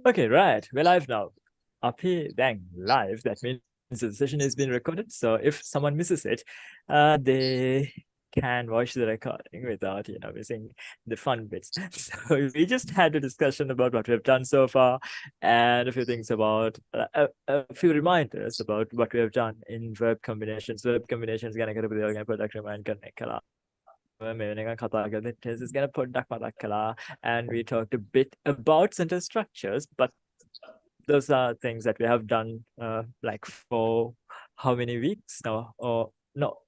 Okay, right. We're live now. Up here, dang, live. That means the session is being recorded. So if someone misses it, they can watch the recording without, missing the fun bits. So we just had a discussion about what we've done so far and a few things about, a few reminders about what we have done in verb combinations. Verb combinations ගැන කරපු දේවල් ගැන පොඩ්ඩක් remind කරන එක කළා. Tense is gonna put and we talked a bit about sentence structures, but those are things that we have done like for how many weeks now? Or no,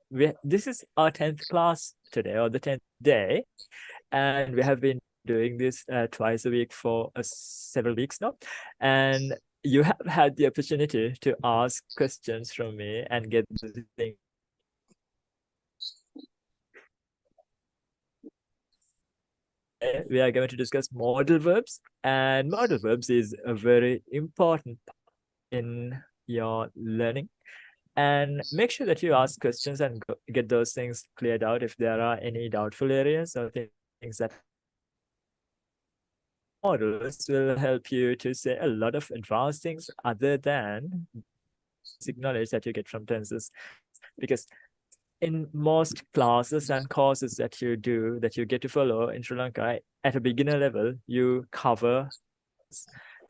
this is our 10th class today, or the 10th day, and we have been doing this twice a week for several weeks now, and you have had the opportunity to ask questions from me and get the thing. We are going to discuss modal verbs, and modal verbs is a very important part in your learning. And make sure that you ask questions and get those things cleared out if there are any doubtful areas or things that modals will help you to say a lot of advanced things other than basic knowledge that you get from tenses. Because in most classes and courses that you do, that you get to follow in Sri Lanka, at a beginner level, you cover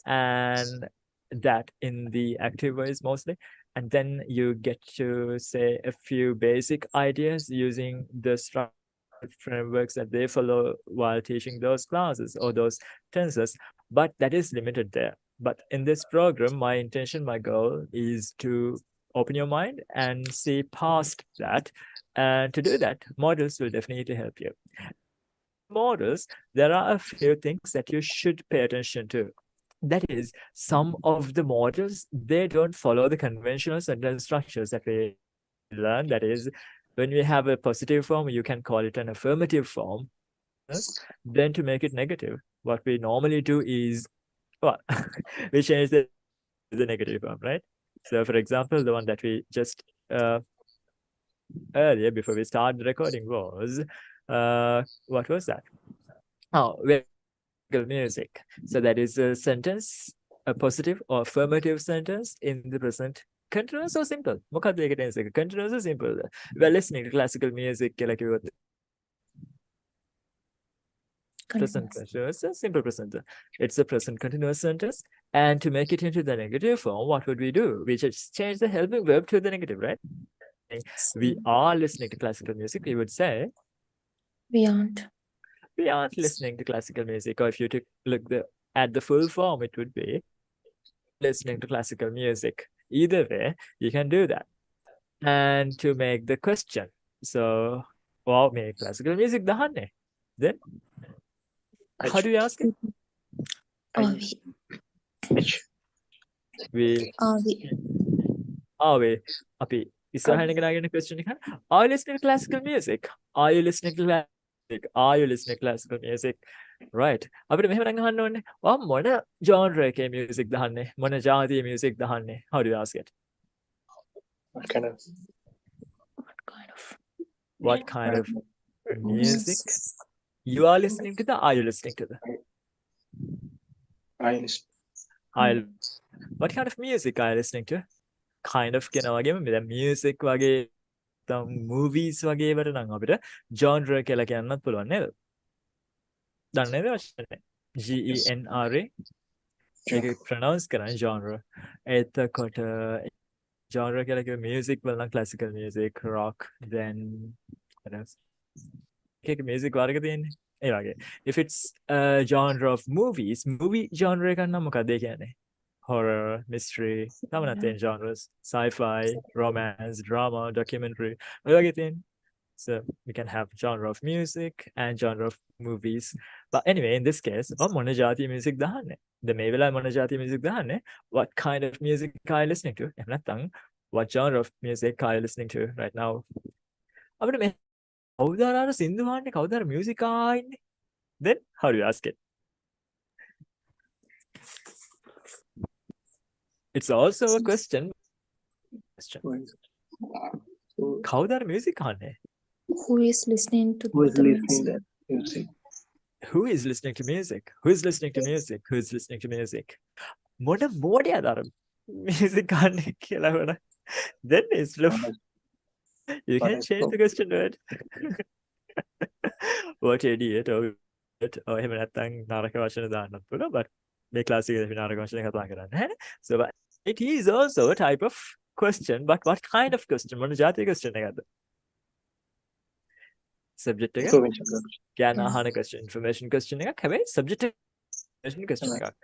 and that in the active voice mostly. And then you get to say a few basic ideas using the structure frameworks that they follow while teaching those classes or those tenses. But that is limited there. But in this program, my intention, my goal is to open your mind and see past that. And to do that, models will definitely help you. Models, there are a few things that you should pay attention to. That is, some of the models, they don't follow the conventional sentence structures that we learn. That is, when we have a positive form, you can call it an affirmative form. Then to make it negative, what we normally do is, well, we change the negative form, right? So for example, the one that we just earlier before we started the recording was, what was that? Oh, music. So that is a sentence, a positive or affirmative sentence in the present continuous or simple. මොකක්ද ඒකට tense එක? Continuous or simple? We're listening to classical music කියලා කිව්වොත් present continuous, simple present. It's a present continuous sentence. And to make it into the negative form, what would we do? We just change the helping verb to the negative, right? We are listening to classical music. We would say We aren't. we aren't listening to classical music. Or if you look at the full form, it would be listening to classical music. Either way, you can do that. And to make the question, so, well, make classical music දහන්නේ. Then, how do you ask it? Are we? Are we? අපි ඉස්සරහින් ගෙනාගෙන question එක. Are you listening to classical music? Are you listening to classical music? Are you listening to classical music? Right. අපිට මෙහෙම නම් අහන්න ඕනේ. ඔයා මොන genre එකේ music දහන්නේ? මොන ජාතියේ music දහන්නේ? How do you ask it? What kind of music you are listening to? Are you listening to? What kind of music are you listening to? Kind of කියන වගේම මෙතන music වගේ movies වගේ වට නම් අපිට genre කියලා කියන්නත් පුළුවන් නේද? දන්නේ නැද වචනේ? GENRA ඒක pronounce කරන්නේ genre. එතකොට genre කියලා කිව්ව music වල නම් classical music, rock, then what else? ඒක music වර්ග තියෙන්නේ. ඒ වගේ. If it's a genre of movies, movie genre එකක් නම් මොකක්ද ඒ කියන්නේ? Horror, mystery, genres, sci-fi, romance, drama, documentary. So we can have genre of music and genre of movies. But anyway, in this case, මොන ජාතිය music දහන්නේ? The මේ වෙලාවේ මොන ජාතිය music දහන්නේ? What kind of music are you listening to? එහෙම නැත්නම් what genre of music are you listening to right now? අපිට මේ කවුදාර සින්දු අහන්නේ කවුදාර music ආන්නේ? Then how do you ask it? It's also a question question. Who is, who, කවුද අර music අහන්නේ? Who is listening to who is the listening music? that music? Who is listening to music? Who is listening to music? Who is listening to music? මොන මෝඩයාද අර music අහන්නේ කියලා වුණා. Then it's Honest, you can honest change book. the question word. What idiot or එහෙම නැත්නම් නරක වචන දාන්නත් පුළුවන් but මේ class එකේදී අපි නරක වචන කතා කරන්නේ නැහැ. So but it is also a type of question but what kind of question? මොන જાතිය question එකක්ද? Subject එක Information book. ඥාන Yeah. අහන question information question එකක් හැබැයි subject question question Right. එකක්.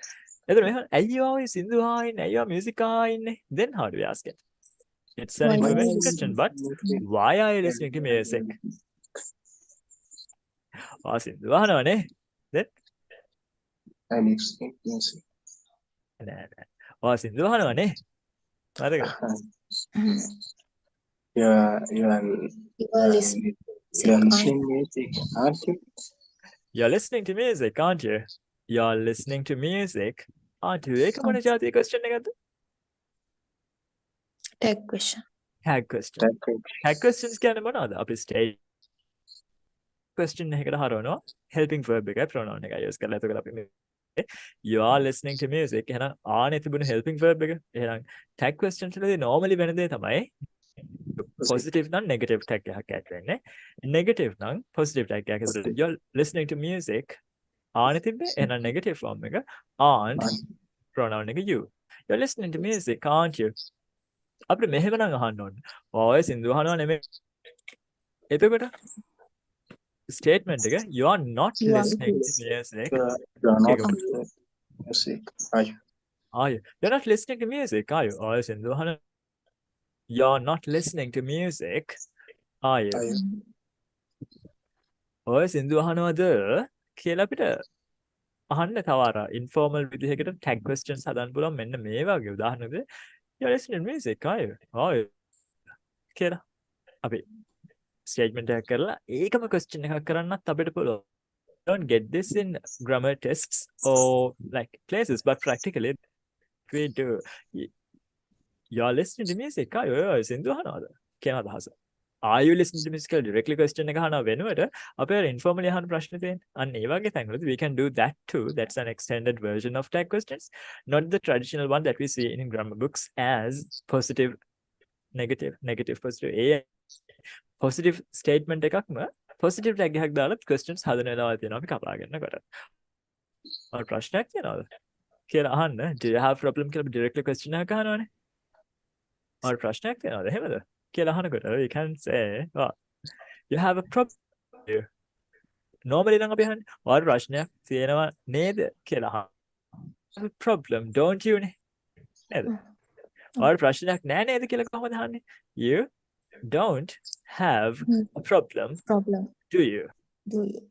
එතකොට මෙහෙම ඇයි ඔය සින්දු ආන්නේ? ඇයි ඔය music ආන්නේ? Then how do we ask it? It's an Why are you information listening? question but why are you listening to music? සින්දු අහනවනේ. Then I listening music. නෑ. සින්දු අහනවනේ. මතකද? Mm. You are You are you are listening listening music, aren't you? You're listening to music, aren't you? You're listening to music, aren't you? ඒක මොන જાතිය question එකක්ද? tag question. Tag question. That thing. Tag questions කියන්නේ මොනවද? අපි stage question එකකට හරවනවා helping verb එකයි pronoun එකයි use කරලා. එතකොට අපි මේ you are listening to music එහෙනම් ආනේ තිබුණ helping verb එක. එහෙනම් tag questions වලදී normally වෙන දේ තමයි positive නම් negative tag එකක් add වෙන්නේ. Negative නම් positive tag එකක්. එතකොට you're listening to music ආනේ තිබ්බේ එහෙනම් negative form එක aren't pronoun එක you. You're listening to music, aren't you? අපිට මෙහෙම නම් අහන්න ඕනේ. ඔය සින්දු අහනවා නෙමෙයි. එතකොට statement එක you are not You are listening to listening. music. You are not Okay, listening music, are you? Are you? You're not listening to music, are you? ඔය සින්දු අහන You're not listening to music, are you? Are you? Mm. ඔය සින්දු අහනවද කියලා අපිට අහන්න තව අර informal විදිහකට tag questions හදන්න පුළුවන් මෙන්න මේ වගේ උදාහරණයක You're listening to music, are you? Are you? කියලා අපි statement එකක් කරලා ඒකම question එකක් කරන්නත් අපිට පුළුවන්. Don't get this in grammar tests or like places but practically we do. You're listening to music, are you? ඔය සින්දු අහනවද කියන අදහස. Are you listening to music directly question එක අහනවා වෙනුවට අපේ informally අහන ප්‍රශ්න තියෙන. අන්න ඒ වගේ තැන්වලදී we can do that too. That's an extended version of tag questions, not the traditional one that we see in grammar books as positive, negative, negative, positive. A positive statement එකක්ම positive tag එකක් දාලා questions හදන වෙලාවල් තියෙනවා අපි කතා කරනකොට. ඔය ප්‍රශ්නයක් තියෙනවද කියලා අහන්න. Do you have problem කියලා directly question එකක් අහනවනේ. ඔය ප්‍රශ්නයක් තියෙනවද එහෙමද කියලා අහනකොට we can say well, you have a problem. Normally නම් අපි අහන්නේ ඔය ප්‍රශ්නයක් තියෙනවා නේද කියලා අහන. Have a problem, don't you? නේද? ඔය ප්‍රශ්නයක් නෑ නේද කියලා කොහොමද අහන්නේ? You don't have a problem, Problem. do you? Do you?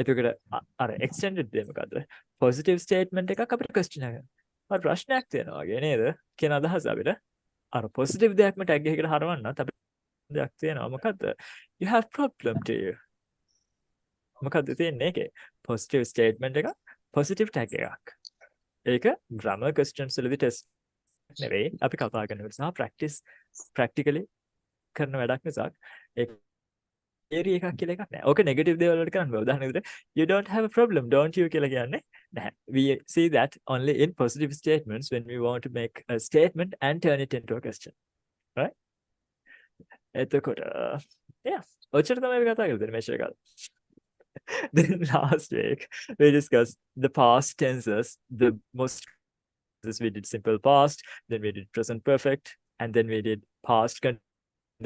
එතකොට අර extended දේ මොකද්ද? Positive statement එකක් අපිට question එකක්. ඔය ප්‍රශ්නයක් තියෙනවා වගේ නේද? කියන අදහස අපිට අර positive දෙයක්ම tag එකකට හරවන්නත් අපිට දෙයක් තියෙනවා. මොකද්ද? You have problem, do you? මොකද්ද තියෙන්නේ ඒකේ? Positive statement එකක්, positive tag එකක්. ඒක grammar questions වලදී test නෙවෙයි අපි කතා කරන නිසා practically කරන වැඩක් නිසා ඒක theory එකක් කියලා එකක් නෑ. ඕක negative දේවල් වලට කරන්න බෑ. උදාහරණයක් විදිහට you don't have a problem, don't you කියලා කියන්නේ නැහැ. We see that only in positive statements when we want to make a statement and turn it into a question. Right? එතකොට yeah. ඔච්චර තමයි අපි කතා කරන්නේ මේ ශේකල්. Then last week we discussed the past tenses, the most we did simple past, then we did present perfect, and then we did past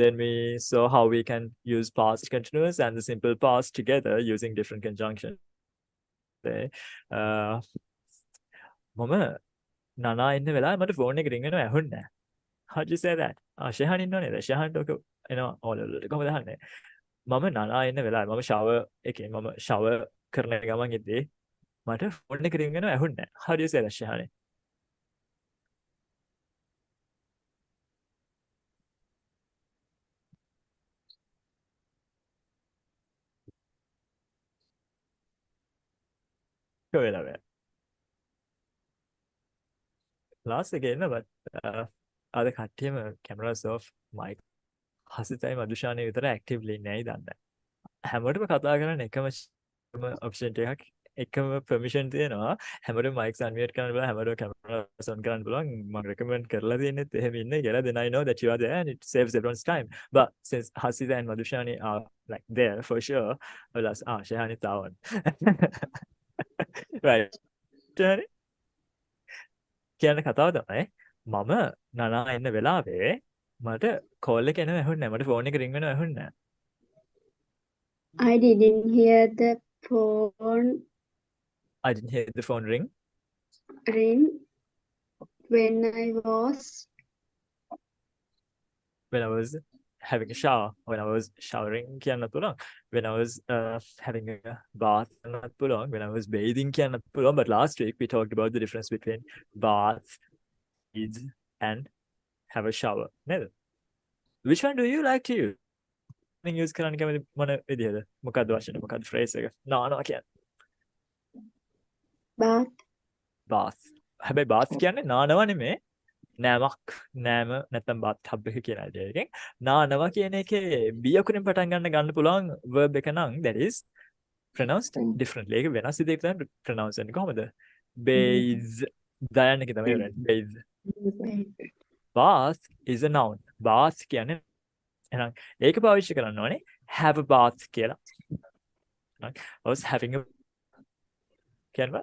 then we saw how we can use past continuous and the simple past together using different conjunctions. මම නනා ඉන්න වෙලාවේ මට phone එක රින් වෙනවා ඇහුන්නේ නැහැ. How do you say that? ශෙහන් ඉන්නව නේද? ශෙහන්ට ඔක එනවා ඕලෙවලට කොහොමද අහන්නේ? මම නනා ඉන්න වෙලාවේ මම shower කරන ගමන් ඉද්දී මට ෆෝන් එක රින් වෙනවා ඇහුන්නේ නැහැ. How do you say that ශෙහනේ? වෙලාවේ. Last එකේ ඉන්න but අද කට්ටියම cameras off mic හසිතයි මදුෂානේ විතර actively ඉන්නේයි දන්නේ. හැමෝටම කතා කරන්න එකම option එකක් එකම permission තියෙනවා. හැමෝටම mics unmute කරන්න බලන්න හැමෝටම cameras on කරන්න බලන්න මම recommend කරලා තියෙනෙත් එහෙම ඉන්නේ කියලා. Then I know that you are there and it saves everyone's time. But since Hasita and Madhushani are like there for sure, well, Shahani Tawan. Right. Shahani? කියන්න කතාව තමයි මම නනා ඉන්න වෙලාවේ මට කෝල් එක එනවා ඇහුන්නේ නැහැ. මට ෆෝන් එක රින් වෙනවා ඇහුන්නේ නැහැ. I didn't hear the phone I didn't hear the phone ring ring when I was having a shower, when I was showering කියන්නත් පුළුවන්, when I was having a bath කියන්නත් පුළුවන්, when I was bathing කියන්නත් පුළුවන්. But last week we talked about the difference between bath, bathe and have a shower. නේද? Which one do you like to use? use කරන්න කැමති මොන විදිහද? මොකක්ද වචන? මොකක්ද phrase එක? නානවා කියන්නේ. bath. bath. හැබැයි bath කියන්නේ නානවා නෙමෙයි. නෑමක් නෑම නැත්නම් bath tub එක කියන එකෙන් නානවා කියන එකේ බියකුරින් පටන් ගන්න පුළුවන් verb එක නම් that is pronounced differently. ඒක වෙනස් විදිහකට තමයි pronounce වෙන්නේ. කොහොමද? bathe. දයන්න එක තමයි වෙන්නේ. bathe. bath is a noun. bath කියන්නේ එහෙනම් ඒක පාවිච්චි කරන්න ඕනේ have a bath කියලා. I was having a කියනවා.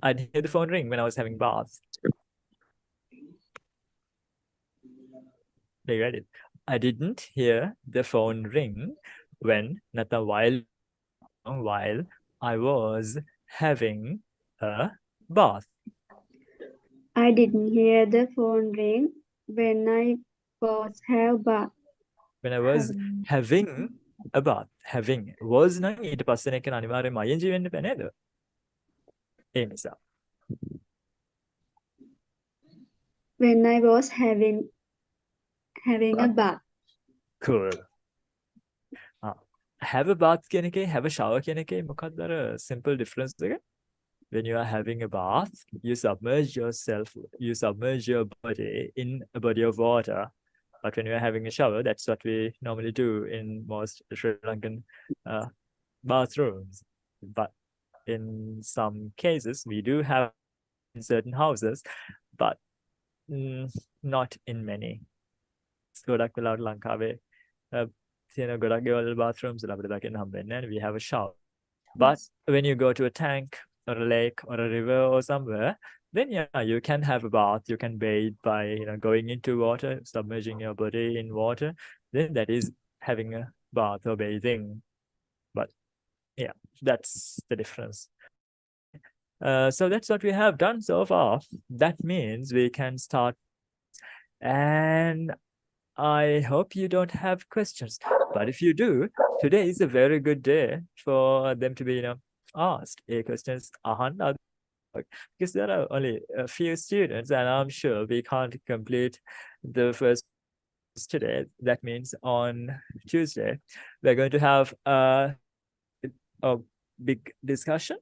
I didn't hear the phone ring when I was having bath. They read it. I didn't hear the phone ring when while I was having a bath. I didn't hear the phone ring when I was when I was having a bath. Having was නම් ඊට පස්සේ එක අනිවාර්යයෙන්ම ing වෙන්න බෑ නේද? ඒ නිසා. when I was having a bath. Cool. Have a bath කියන එකේ have a shower කියන එකේ මොකක්ද අර simple difference එක? When you are having a bath, you submerge your body in a body of water. But when you are having a shower, that's what we normally do in most Sri Lankan bathrooms. But in some cases, we do have in certain houses, but not in many. ගොඩක් වෙලාවට ලංකාවේ තියෙන ගොඩක් ගෙවල් bathrooms වල අපිට දකින්න හම්බෙන්නේ නැහැ. We have a shower. But when you go to a tank or a lake or a river or somewhere, then yeah, you can have a bath. You can bathe by going into water, submerging your body in water. Then that is having a bath or bathing. But yeah, that's the difference. So that's what we have done so far. That means we can start. And I hope you don't have questions. But if you do, today is a very good day for them to be, asked questions. Because there are only a few students, and I'm sure we can't complete the first today. That means on Tuesday, we're going to have a big discussion.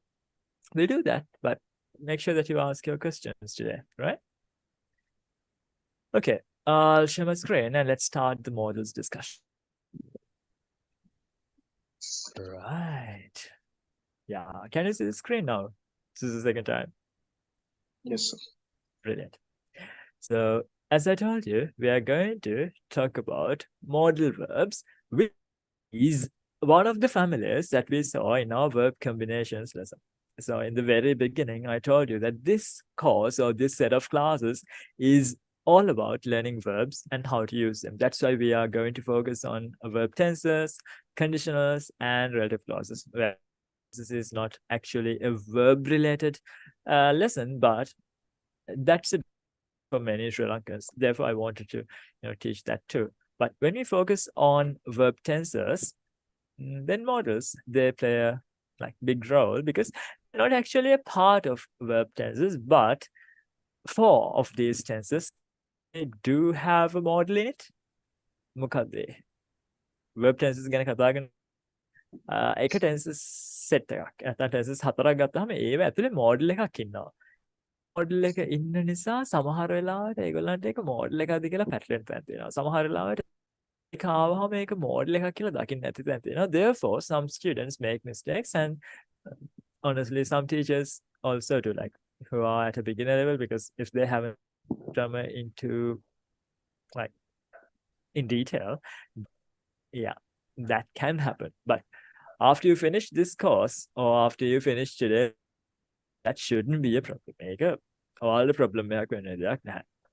We'll do that, but make sure that you ask your questions today, right? Okay, I'll share my screen and let's start the models discussion. Right. Yeah, can you see the screen now? This is the second time. Yes, sir. Brilliant. So, as I told you, we are going to talk about modal verbs, which is one of the families that we saw in our verb combinations lesson. So, in the very beginning, I told you that this course or this set of classes is all about learning verbs and how to use them. That's why we are going to focus on verb tenses, conditionals, and relative clauses. Well, this is not actually a verb-related lesson, but that's a for many Sri Lankans. Therefore, I wanted to teach that too. But when we focus on verb tenses, then modals, they play a big role because they're not actually a part of verb tenses, but 4 of these tenses they do have a model in it. මොකක්ද? verb tenses ගැන කතා කරන එක tenses set එකක්. නැත්නම් tenses 4ක් ගත්තාම ඒව ඇතුලේ model එකක් ඉන්නවා. මොඩල් එක ඉන්න නිසා සමහර වෙලාවට ඒගොල්ලන්ට ඒක මොඩල් එකක්ද කියලා පැටලෙන්න තැන් තියෙනවා. සමහර වෙලාවට ඒක ආවම මේක මොඩල් එකක් කියලා දකින්න නැති තැන් තියෙනවා. Therefore, some students make mistakes and honestly, some teachers also do, like who are at a beginner level, because if they haven't come into like in detail, yeah, that can happen. But after you finish this course or after you finish today, that shouldn't be a problem. Make all the problem.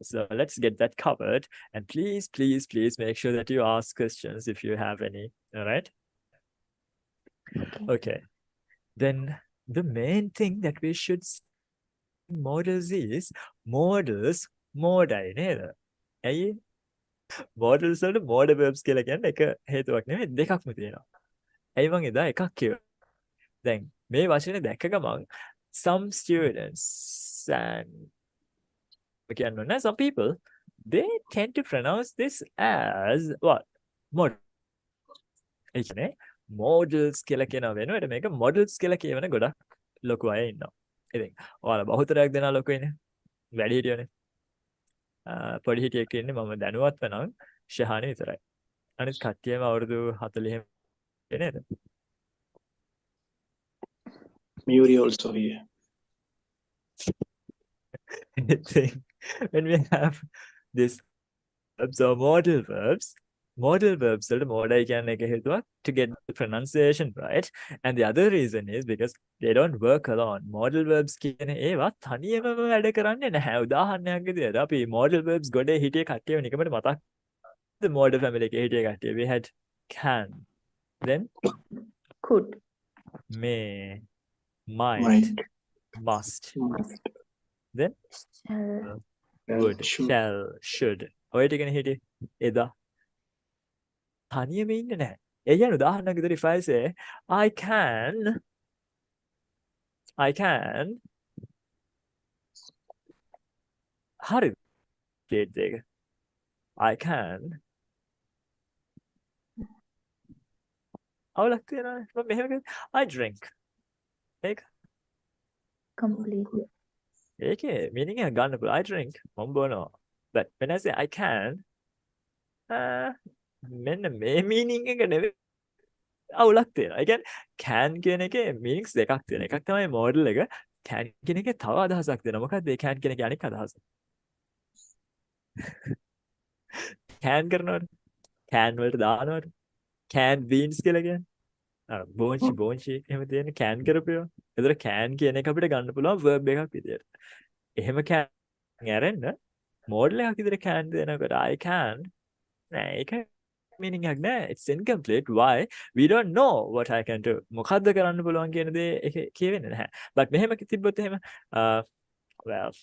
So let's get that covered. And please, please, please make sure that you ask questions if you have any. All right. Okay. Then the main thing that we should see in models is modals modai නේද? ඇයි modals වලට modal verbs කියලා කියන්නේ එක හේතුවක් නෙමෙයි දෙකක්ම තියෙනවා. ඇයි මං එදා එකක් කිව්වා. දැන් මේ වචනේ දැක්ක ගමන් some students and කියන්නේ some people they tend to pronounce this as what? Mod. ඒ කියන්නේ models කියලා කියන වෙනුවට මේක models කියලා කියවන ගොඩක් ලොකු අය ඉන්නවා. ඉතින් ඔයාලා බහුතරයක් දෙනා ලොකු ඉන්නේ. වැඩි හිටියෝනේ. පොඩි හිටියෙක් ඉන්නේ මම දැනුවත්ව නම් ශහානි විතරයි. අනිත් කට්ටියම අවුරුදු 40 නේද? Muri also here. When we have this verbs or modal verbs වලට modal කියන්නේ එක හේතුවක් to get the pronunciation right, and the other reason is because they don't work alone. Modal verbs කියන ඒවා තනියම වැඩ කරන්නේ නැහැ. උදාහරණයක් විදියට අපි modal verbs ගොඩේ හිටිය කට්ටියව නිකමට මතක් the modal family එකේ හිටිය කට්ටිය we had can, then Could. may, might, Might. must, Must. then Shall. would, Should. shall, should. ඔය ටිකනේ හිටියේ එදා. තනියම ඉන්නේ නැහැ. ඒ කියන්නේ උදාහරණයක් විදියට if I say I can හරිද? plate දෙක. I can අවුලක් තියනවා. මම මෙහෙම කිව්වා I drink. ඒක Complete. ඒකේ meaning එක ගන්න පුළුවන්. I drink මම බොනවා. But when I say I can මෙන්න මේ meaning එක නෙවෙයි අවුලක් තියෙනවා. ඒ කියන්නේ can කියන එකේ meanings දෙකක් තියෙනවා. එකක් තමයි model එක. can කියන එකේ තව අදහසක් තියෙනවා. මොකක්ද ඒ can කියන එකේ අනිත් අදහස? can කරනවට can වලට දානවට can beans කියලා කියන්නේ. බෝන්චි එහෙම තියෙන can කරපේවා. ඒතර can කියන එක අපිට ගන්න පුළුවන් verb එකක් විදියට. එහෙම can ඇරෙන්න model එකක් විදියට can දෙනකොට I can නෑ ඒක meaning එකක් නෑ. It's incomplete. Why? We don't know what I can do. මොකද්ද කරන්න පුළුවන් කියන දේ ඒක කියවෙන්නේ නැහැ. But මෙහෙම තිබ්බොත් එහෙම well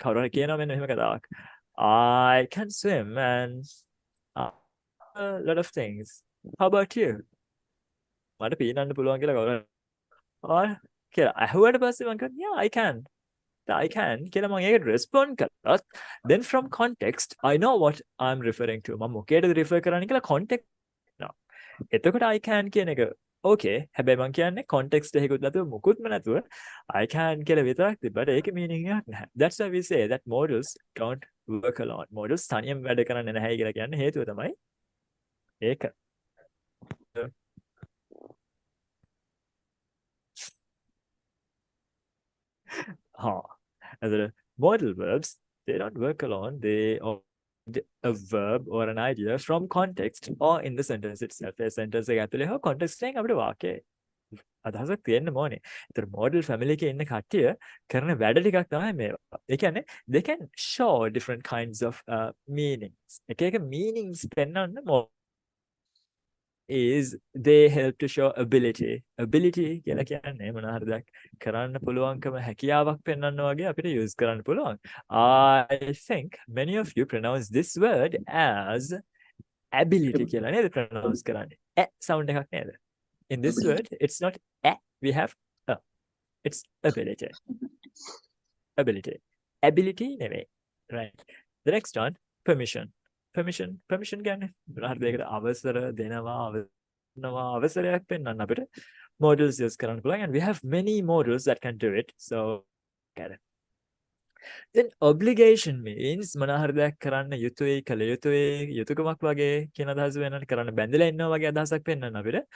කවුරු හරි කියනවා මෙන්න මෙහෙම කතාවක්. I can swim and a lot of things. How about you? මට පීනන්න පුළුවන් කියලා කවුරු කියලා අහුවට පස්සේ මම කියනවා yeah I can කියලා මම ඒකට respond කරත් then from context I know what I'm referring to. මම මොකේද refer කරන්නේ කියලා context නෝ. එතකොට I can කියන එක okay. හැබැයි මම කියන්නේ context එකකුත් නැතුව මුකුත්ම නැතුව I can කියලා විතරක් තිබ්බට ඒකේ meaning එකක් නැහැ. That's why we say that modals don't work alone. Modals තනියම වැඩ කරන්නේ නැහැ කියලා කියන්නේ හේතුව තමයි ඒක. As modal verbs, they don't work alone. They are a verb or an idea from context or in the sentence itself. A sentence එක ඇතුලේ හෝ context එකෙන් අපිට වාක්‍යයේ අදහසක් තියෙන්න ඕනේ. ඒතර modal family එකේ ඉන්න කට්ටිය කරන වැඩ ටිකක් තමයි මේවා. ඒ කියන්නේ they can show different kinds of meanings. එක එක meanings පෙන්වන්න is they help to show ability කියලා කියන්නේ මොන හරි දෙයක් කරන්න පුළුවන්කම හැකියාවක් පෙන්වන්න වගේ අපිට use කරන්න පුළුවන්. I think many of you pronounce this word as ability කියලා නේද pronounce කරන්නේ. sound එකක් නේද? In this word it's not we have it's ability නෙවෙයි. Right. The next one, permission කියන්නේ මොන හරි දෙයකට අවසර දෙනවා අවසරයක් පෙන්වන්න අපිට modals use කරන්න පුළුවන්, and we have many modals that can do it. So get it. Then obligation means මොනවා හරි දෙයක් කරන්න යුතුයි කළ යුතුයි යුතුයකමක් වගේ කියන අදහස වෙනවනේ කරන්න බැඳලා ඉන්නවා වගේ අදහසක් පෙන්වන්න අපිට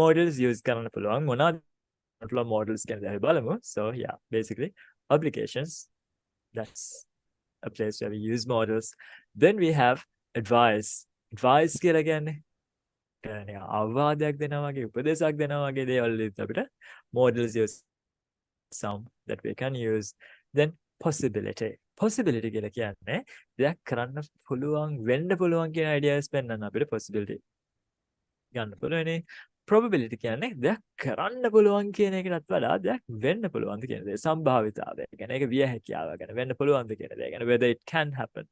models use කරන්න පුළුවන් මොනවද models කියන්නේ අපි බලමු. So yeah, basically obligations, that's a place where we use models. Then we have advice. Advice කියලා කියන්නේ අවවාදයක් දෙනවා වගේ උපදේශයක් දෙනවා වගේ දේවල් අපිට models use some that we can use. Then possibility. Possibility කියලා කියන්නේ දෙයක් කරන්න පුළුවන් වෙන්න පුළුවන් කියන ideas පෙන්වන්න අපිට possibility ගන්න පුළුවනේ. probability කියන්නේ දෙයක් කරන්න පුළුවන් කියන එකටත් වඩා දෙයක් වෙන්න පුළුවන්ද කියන දේ. සම්භාවිතාවය. කියන්නේ ඒක විය හැකියාව ගැන වෙන්න පුළුවන්ද කියන දේ. කියන්නේ whether it can happen.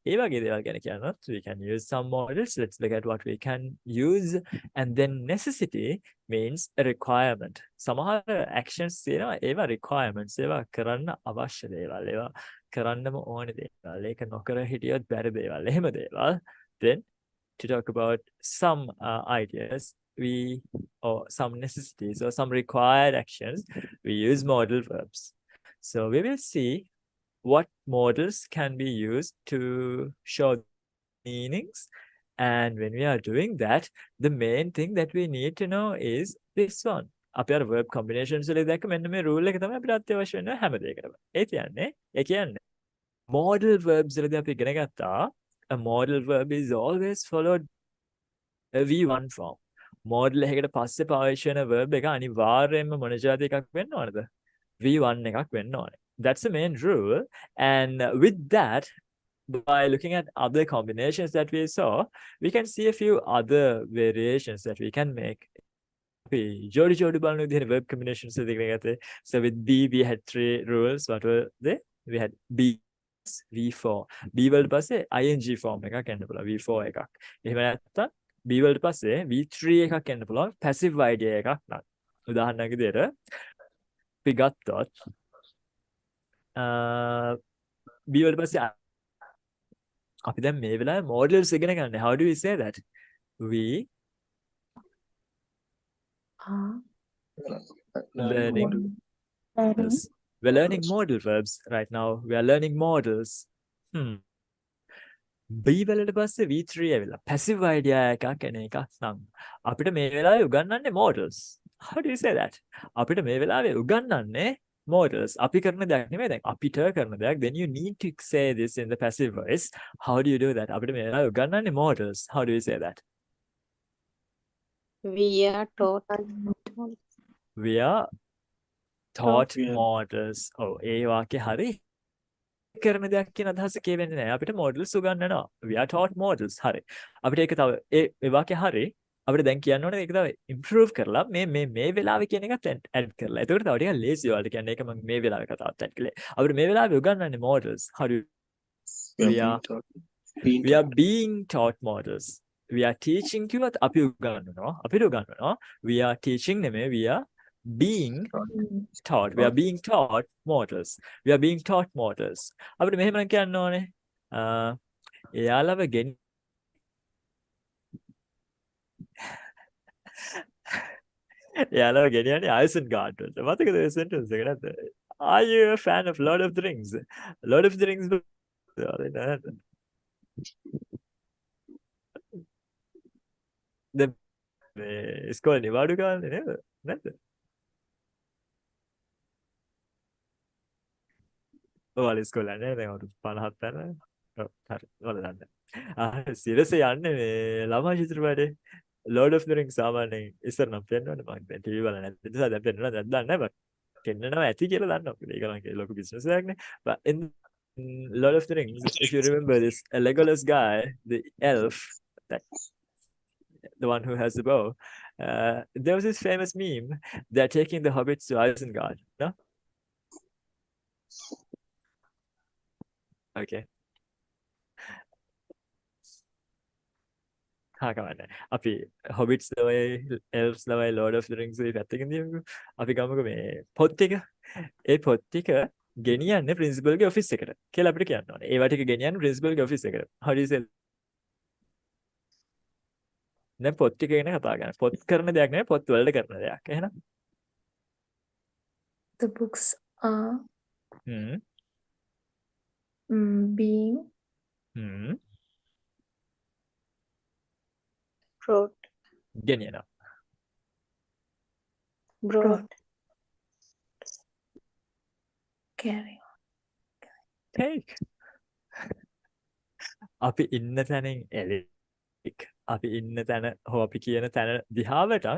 ඒ වගේ දේවල් ගැන කියනොත් we can use some models. Let's look at what we can use. And then necessity means a requirement. සමහර actions තියෙනවා ඒවා requirements. ඒවා කරන්න අවශ්‍ය දේවල්. ඒවා කරන්නම ඕනේ දේවල්. ඒක නොකර හිටියොත් බැරි දේවල්. එහෙම දේවල්. Then to talk about some ideas, or some necessities or some required actions, we use modal verbs. So we will see what modals can be used to show meanings. And when we are doing that, the main thing that we need to know is this one. අපි අර verb combinations වල දැක්ක මෙන්න මේ rule එක තමයි අපිට අත්‍යවශ්‍ය වෙන හැම දෙයකටම. ඒ කියන්නේ modal verbs වලදී අපි ඉගෙන ගත්තා a modal verb is always followed a V1 form. modal එකකට පස්සේ පාවිච්චි වෙන verb එක අනිවාර්යයෙන්ම මොන જાති එකක් වෙන්න ඕනද? V1 එකක් වෙන්න ඕනේ. That's the main rule. And with that, by looking at other combinations that we saw, we can see a few other variations that we can make. Jodi බලන විදිහට verb combinations දෙකකට ගත්තේ. So with B we had 3 rules. What were they? We had B V4. B වලට පස්සේ ing form එකක් එන්න පුළුවන්. V4 එකක්. එහෙම නැත්නම් B වලට පස්සේ V3 එකක් එන්න පුළුවන්. passive idea එකක් නම්. උදාහරණයක් විදිහට අපි ගත්තොත් B වලට පස්සේ අපි දැන් මේ වෙලාවේ models ඉගෙන ගන්න. How do we say that? We learning models. We're learning modal verbs right now. We are learning models. B වලට පස්සේ V3 ඇවිල්ලා passive idea එකක් එන එකක් නම් අපිට මේ වෙලාවේ උගන්වන්නේ models. How do you say that? අපිට මේ වෙලාවේ උගන්වන්නේ models. අපි කරන දෙයක් නෙමෙයි දැන් අපිට කරන දෙයක්. Then you need to say this in the passive voice. How do you do that? අපිට මේ වෙලාවේ උගන්වන්නේ models. How do you say that? We are taught. We are taught Yeah. models. Oh, ඒ වාක්‍ය හරි. කරන දෙයක් කියන අදහස කියවෙන්නේ නැහැ. අපිට models උගන්වනවා. We are taught models. හරි. අපිට ඒක තව ඒ වාක්‍ය හරි. අපිට දැන් කියන්න ඕනේ ඒක තව improve කරලා මේ වෙලාවේ කියන එකත් add කරලා. එතකොට තව ටිකක් lazy වලට කියන්නේ ඒක මම මේ වෙලාවේ කතාවත් add කළේ. අපිට මේ වෙලාවේ උගන්වන්නේ models. හරි. We are being taught models. We are teaching කිව්වත් අපි උගන්වනවා. අපිට උගන්වනවා. We are teaching නෙමෙයි we are being taught. We are being taught models. We are being taught models. අපිට මෙහෙම කියන්න ඕනේ. එයාලව එයාලව ගෙනියන්නේ Isengard වලට. මතකද ඒ sentence එක නැද්ද? Are you a fan of Lord of the Rings? Lord of the Rings ඉස්කෝලේ නිවාඩු ගානේ නේද? නැද්ද? ඔයාලා ඉස්කෝලේ යන්නේ දැන් අවුරුදු 50ක් යනවා. ඔව් හරි. ඔයාලා දන්නේ. සිරසේ යන්නේ මේ ළමා චිත්‍රපටේ Lord of the Rings සාමාන්‍යයෙන් ඉස්සර නම් පෙන්වන්නේ මම දැන් ටීවී වල නැති නිසා දැන් පෙන්වනවා දැන් දන්නේ නැහැ. පෙන්වනවා ඇති කියලා දන්නවා. ඒක නම් ලොකු බිස්නස් එකක් නේ. But in Lord of the Rings, if you remember this, a Legolas guy, the elf, that the one who has the bow, there was this famous meme. They're taking the hobbits to Isengard. No? Okay. කමන්නේ. අපි hobbits ලවයි elves ලවයි Lord of the Rings පැත්තකින් දියමුකෝ. අපි ගමුකෝ මේ පොත් එක. ඒ පොත් ටික ගෙනියන්නේ principal ගේ office එකට කියලා අපිට කියන්න ඕනේ. ඒවා ටික ගෙනියන්නේ principal ගේ office එකට. How do you say? දැන් පොත් ටික ගැන කතා කරන්නේ. පොත් කරන දෙයක් නෙවෙයි පොත් වලට කරන දෙයක්. එහෙනම් The books are Being hmm brought, ගෙනියනවා. brought, carry. take. අපි ඉන්න තැනින් එලික්. අපි ඉන්න තැන හෝ අපි කියන තැන දිහාවට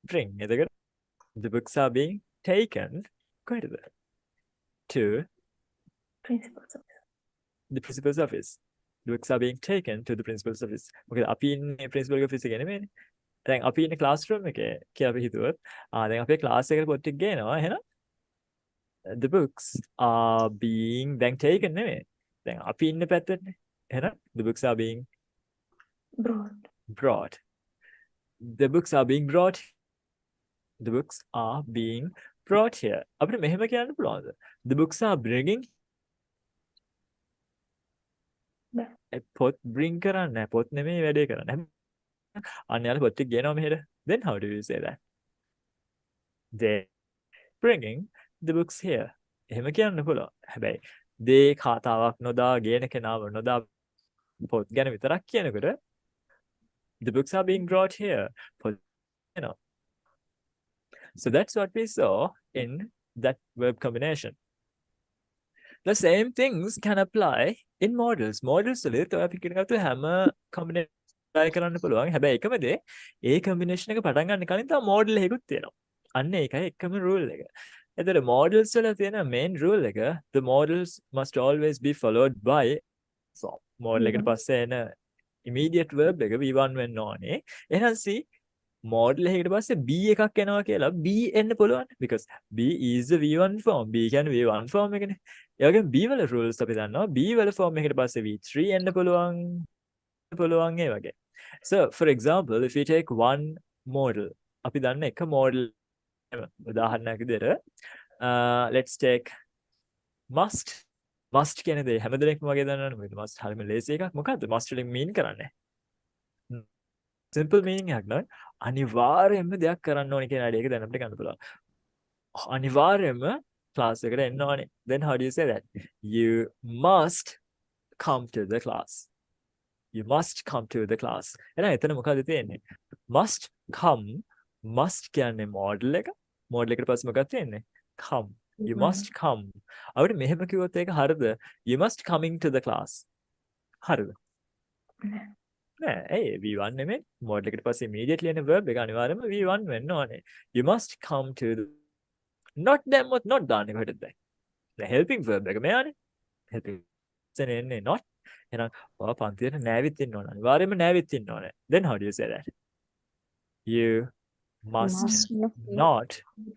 bring. එතකොට the books are being taken කොහෙටද? To Principles of the principal's office. The books are being taken to the principal's office. මොකද අපි ඉන්නේ principal office එකේ නෙමෙයිනේ. දැන් අපි ඉන්නේ classroom එකේ කියලා අපි හිතුවොත් දැන් අපේ class එකට පොත් ටික ගේනවා එහෙනම් the books are being දැන් taken නෙමෙයි. දැන් අපි ඉන්න පැත්තටනේ. එහෙනම් the books are being broad. brought. The books are being brought. The books are being brought here. අපිට මෙහෙම කියන්න පුළුවන්ද? The books are bringing පොත් bring කරන්නේ පොත් නෙමෙයි වැඩේ කරන්නේ. අන්‍යයන් පොත් ටික ගේනවා මෙහෙට. Then how do you say that? They bringing the books here. එහෙම කියන්න පුළුවන්. හැබැයි they කතාවක් නොදා ගේන කෙනාව නොදා පොත් ගැන විතරක් කියනකොට the books are being brought here. පොත් you know. So that's what we saw in that verb combination. The same things can apply in modals. Modals වලත් ඔය අපි කියන කතු හැම combination try කරන්න පුළුවන්. හැබැයි එකම දේ ඒ combination එක පටන් ගන්න කලින් තව model එකකුත් තියෙනවා. අන්න ඒකයි එකම rule එක. එතකොට modals වල තියෙන main rule එක the modals must always be followed by form. model එකට පස්සේ එන immediate verb එක V1 වෙන්න ඕනේ. එහෙනම් see model එකකට පස්සේ B එකක් එනවා කියලා B එන්න පුළුවන් because B is the V1 form. B කියන්නේ V1 form එකනේ. ඒ වගේම B වල rules අපි දන්නවා. B වල form එකකට පස්සේ V3 එන්න පුළුවන් ඒ වගේ. So for example if you take one model අපි දන්න එක model උදාහරණයක් විදිහට let's take must කියන දේ හැමදෙනෙක්ම වගේ දන්නවනේ මොකද must හරියම ලේසි එකක්. මොකද්ද must වලින් mean කරන්නේ? simple meaning එකක් නෝ අනිවාර්යයෙන්ම දෙයක් කරන්න ඕනේ කියන idea එක දැන් අපිට ගන්න පුළුවන්. අනිවාර්යයෙන්ම class එකට එන්න ඕනේ. Then how do you say that? You must come to the class. You must come to the class. එහෙනම් එතන මොකද තියෙන්නේ? Must come must කියන්නේ model එක. model එකට පස්සේ මොකක්ද තියෙන්නේ? Come. You must come. අපිට මෙහෙම කිව්වොත් ඒක හරිද? You must coming to the class. හරිද? නෑ ඒ V1 නෙමෙයි model එකට පස්සේ immediately එන verb එක අනිවාර්යයෙන්ම V1 වෙන්න ඕනේ. You must come to the not දැම්මොත් not දාන්නේ කොහෙටද දැන්? The helping verb එක මෙයානේ. helping එන්නේ not. එහෙනම් ඔයා පන්තියට නෑවිත් ඉන්න ඕන. අනිවාර්යයෙන්ම නෑවිත් ඉන්න ඕනේ. Then how do you say that? You must not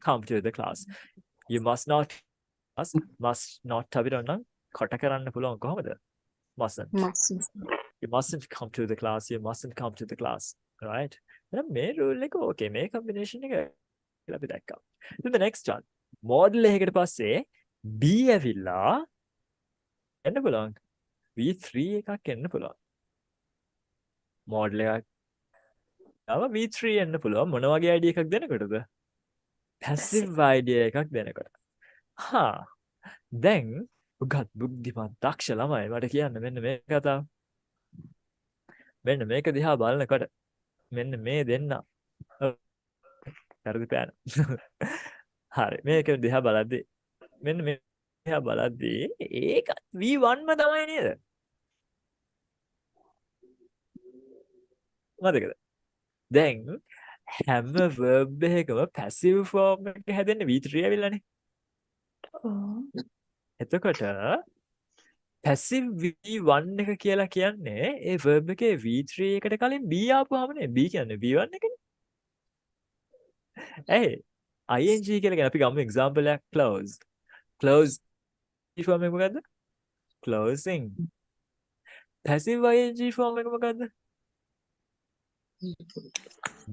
come to the class. You must not අපිට නම් කොට කරන්න පුළුවන් කොහොමද? mustn't. You mustn't come to the class. You mustn't come to the class. Right? එහෙනම් මේ rule එක okay. මේ combination එක කියලා අපි දැක්කා. Then the next one. model එකකට පස්සේ B ඇවිල්ලා එන්න පුළුවන්. V3 එකක් එන්න පුළුවන්. model එකක් ආව V3 එන්න පුළුවන්. මොන වගේ idea එකක් දෙනකොටද? passive idea එකක් දෙනකොට. දැන් උගත් බුද්ධිමත් දක්ෂ ළමයි මට කියන්න මෙන්න මේ කතාව. මෙන්න මේක දිහා බලනකොට මෙන්න මේ දෙන්න හරිද පෑන. හරි මේක දිහා බලද්දි මෙන්න මේ දිහා බලද්දි ඒක V1ම තමයි නේද? මතකද? දැන් හැම verb එකකම passive form එක හැදෙන්නේ V3 ඇවිල්ලානේ. එතකොට passive V1 එක කියලා කියන්නේ ඒ verb එකේ V3 එකට කලින් B ආපුවාමනේ. B කියන්නේ V1 එකනේ. ing කියලා කියන අපි ගමු example එකක් close. close form එක මොකද්ද? closing. passive ing form එක මොකද්ද?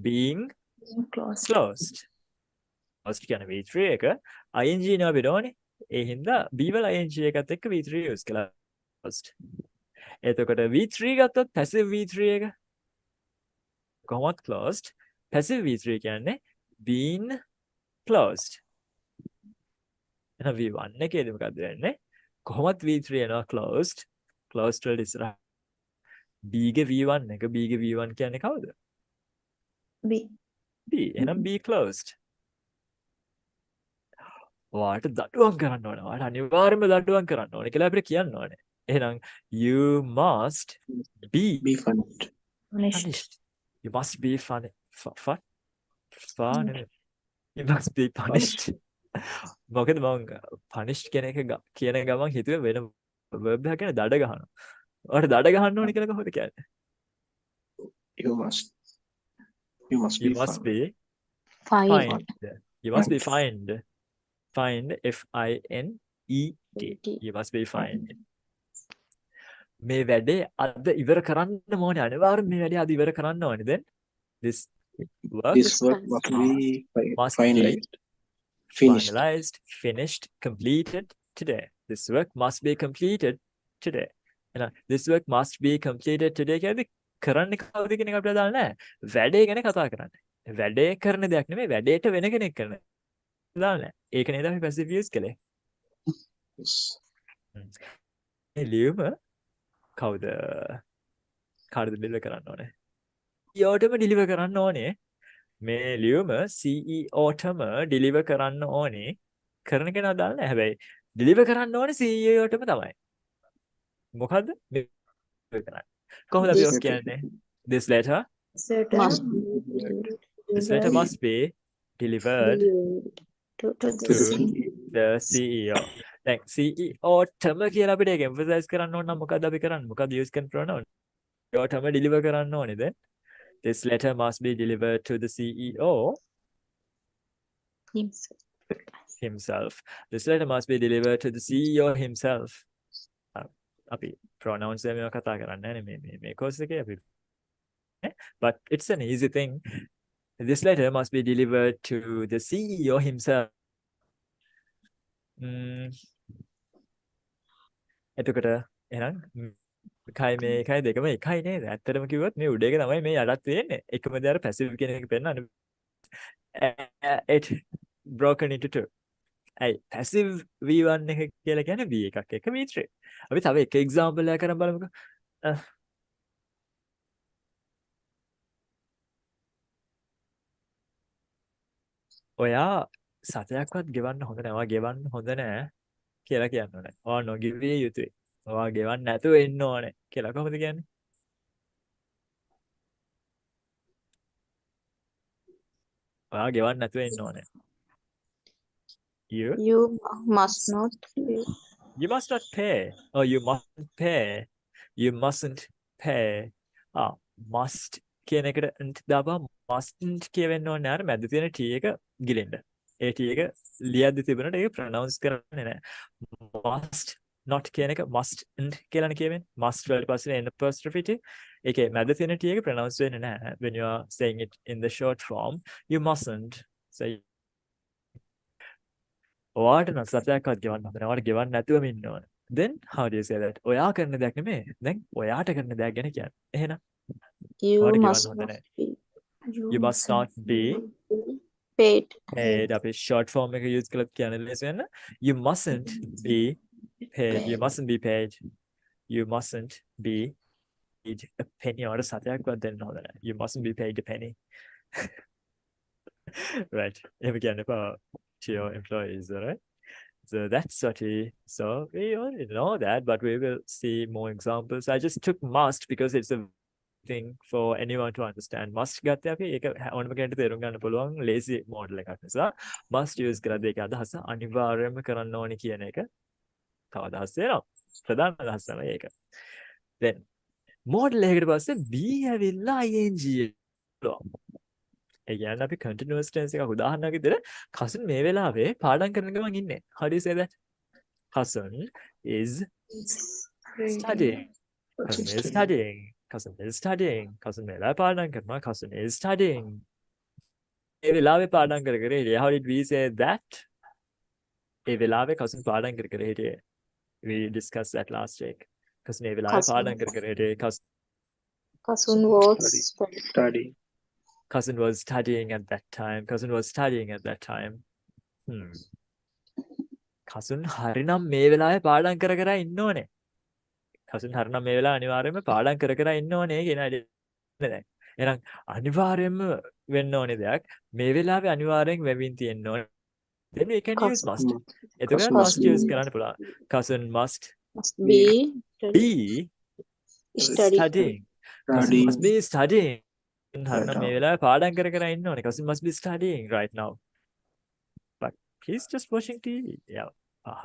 being closed. closed. closed කියන්නේ V3 එක ing නේ අපි දෝනේ. ඒ හින්දා B වල ing එකත් එක්ක V3 use කළා. closed. එතකොට V3 ගත්තොත් passive V3 එක කොහොමද closed? passive V3 කියන්නේ been closed. එහෙනම් V1 එකේදී මොකද්ද වෙන්නේ? කොහොමත් V3 එනවා closed. Closed වලට ඉස්සරහ B ගේ V1 එක B ගේ V1 කියන්නේ කවුද? B. B. එහෙනම් B closed. ඔයාට දඩුවම් කරන්න ඕනේ. ඔයාට අනිවාර්යයෙන්ම දඩුවම් කරන්න ඕනේ කියලා අපිට කියන්න ඕනේ. එහෙනම් you must be Be punished. Punished. punished. You must be funny. Fun. You must be Punished. punished. මොකද මම punished කියන එක කියන ගමන් හිතුවේ වෙන verb එකක් ගැන දඩ ගහනවා. ඔයාට දඩ ගහන්න ඕනේ කියලා කොහොමද කියන්නේ? You must. You must You be must fun. be Fine. fined. You must be fined. Fined. F-I-N-E-D. You must be fined. මේ වැඩේ අද ඉවර කරන්න ඕනේ. අනිවාර්යෙන් මේ වැඩේ අද ඉවර කරන්න ඕනේ. Then this work This work must be must finalized. Finished. finalized, finished, completed today. This work must be completed today. එහෙනම් this work must be completed today කියන්නේ කරන්නේ කවුද කියන එක අපිට දාන්න නැහැ. වැඩේ ගැන කතා කරන්නේ. වැඩේ කරන දෙයක් නෙමෙයි වැඩේට වෙන කෙනෙක් කරන. දාන්න නැහැ. ඒක නේද අපි passive use කළේ. Yes. මේ ලියුම කවුද? කාටද deliver කරන්න ඕනේ? CEOටම deliver කරන්න ඕනේ. මේ ලියුම CEOටම deliver කරන්න ඕනේ. කරන කෙනා දාන්න නැහැ. හැබැයි deliver කරන්න ඕනේ CEOටම තමයි. මොකද්ද? මේ කරන්නේ. කොහොමද අපි ඔක් කියන්නේ? This letter Must be delivered to to the CEO. දැන් CEO ටම කියලා අපිට ඒක emphasize කරන්න ඕන නම් මොකද්ද අපි කරන්නේ? මොකද්ද use කරන pronoun? CEO ටම deliver කරන්න ඕනේද? This letter must be delivered to the CEO himself. This letter must be delivered to the CEO himself. අපි pronouns මේවා කතා කරන්නේ නැහැ මේ course එකේ අපි. But it's an easy thing. This letter must be delivered to the CEO himself. එතකොට එහෙනම් එකයි මේ එකයි දෙකම එකයි නේද? ඇත්තටම කිව්වොත් මේ උඩ එක තමයි මේ යටත් තියෙන්නේ. එකම දේ අර passive කියන එක පෙන්නන්නේ. It broken into two. ඇයි passive V1 එක කියලා කියන්නේ V එකක් එක V3. අපි තව එක example එකක් කරන් බලමුකෝ. ඔයා සතයක්වත් ගෙවන්න හොඳ නැහැ. ඔයා ගෙවන්න හොඳ නැහැ කියලා කියන්න ඕනේ. ඔයා නොගෙවිය යුතුයි. ඔයා ගෙවන්න නැතුව ඉන්න ඕනේ කියලා කොහොමද කියන්නේ? ඔයා ගෙවන්න නැතුව ඉන්න ඕනේ. You must not pay. You must not pay. Oh, you mustn't pay. You mustn't pay. Must කියන එකට දාපුවා mustn't කියවෙන්න ඕනේ අර මැද තියෙන T එක ගිලෙන්න. ඒ T එක ලියද්දි තිබුණාට ඒක pronounce කරන්නේ නැහැ. Must not කියන එක mustn't කියලානේ කියවෙන්නේ. Must වලට පස්සේ n apostrophe T. ඒකේ මැද තියෙන T එක pronounce වෙන්නේ නැහැ. When you are saying it in the short form, you mustn't say ඔයාට නම් සත්‍යයක්වත් ගෙවන්න හොඳ නැහැ. ඔයාට ගෙවන්න නැතුවම ඉන්න ඕන. Then how do you say that? ඔයා කරන දෙයක් නෙමෙයි. දැන් ඔයාට කරන දෙයක් ගැන කියන්නේ. එහෙනම් You ඔයාට ගෙවන්න must හොඳ not නැහැ. be You must not be paid. paid. අපි short form එක use කළත් කියන්නේ ලේසි වෙන. You mustn't be paid. You mustn't be paid. You mustn't be paid a penny. ඔයාට සත්‍යයක්වත් දෙන්න හොඳ නැහැ. You mustn't be paid a penny. Right. එහෙම කියන්න එපා to your employees, all right? So that's what so we already know that, but we will see more examples. I just took must because it's a thing for anyone to understand. Must ගත්තේ අපි ඒක ඕනම කෙනෙක්ට තේරුම් ගන්න පුළුවන් lazy model එකක් නිසා must use කරද්දී ඒක අදහස අනිවාර්යයෙන්ම කරන්න ඕනි කියන එක තව අදහස් වෙනවා. ප්‍රධාන අදහස තමයි ඒක. Then model එකකට පස්සේ be ඇවිල්ලා ing ඒ කියන්නේ අපි continuous tense එකක් උදාහරණයක් විදිහට cousin මේ වෙලාවේ පාඩම් කරන ගමන් ඉන්නේ. How do you say that? Cousin is studying. Cousin is studying. Cousin is studying. Cousin මේ වෙලාවේ පාඩම් කරනවා. Cousin is studying. ඒ වෙලාවේ පාඩම් කර කර හිටියේ. How did we say that? ඒ වෙලාවේ cousin පාඩම් කර කර හිටියේ. We discussed that last week. cousin ඒ වෙලාවේ පාඩම් කර කර හිටියේ. Cousin was Study. Cousin was studying at that time. Cousin was studying at that time. Kasun හරිනම් මේ වෙලාවේ පාඩම් කර කර ඉන්න ඕනේ. කසුන් හරිනම් මේ වෙලාවේ අනිවාර්යයෙන්ම පාඩම් කර කර ඉන්න ඕනේ කියන අයිඩියා දැන්. එහෙනම් අනිවාර්යයෙන්ම වෙන්න ඕනේ දෙයක් මේ වෙලාවේ අනිවාර්යෙන් වෙමින් තියෙන්න ඕනේ. then we can use Cousin must. එතකොට cousin must must use කරන්න පුළුවන්. cousin must be be study. studying. cousin studying must be studying. හරිනම් right මේ now. වෙලාවේ පාඩම් කර කර ඉන්න ඕනේ. cousin must be studying right now. but he's just watching TV. yeah.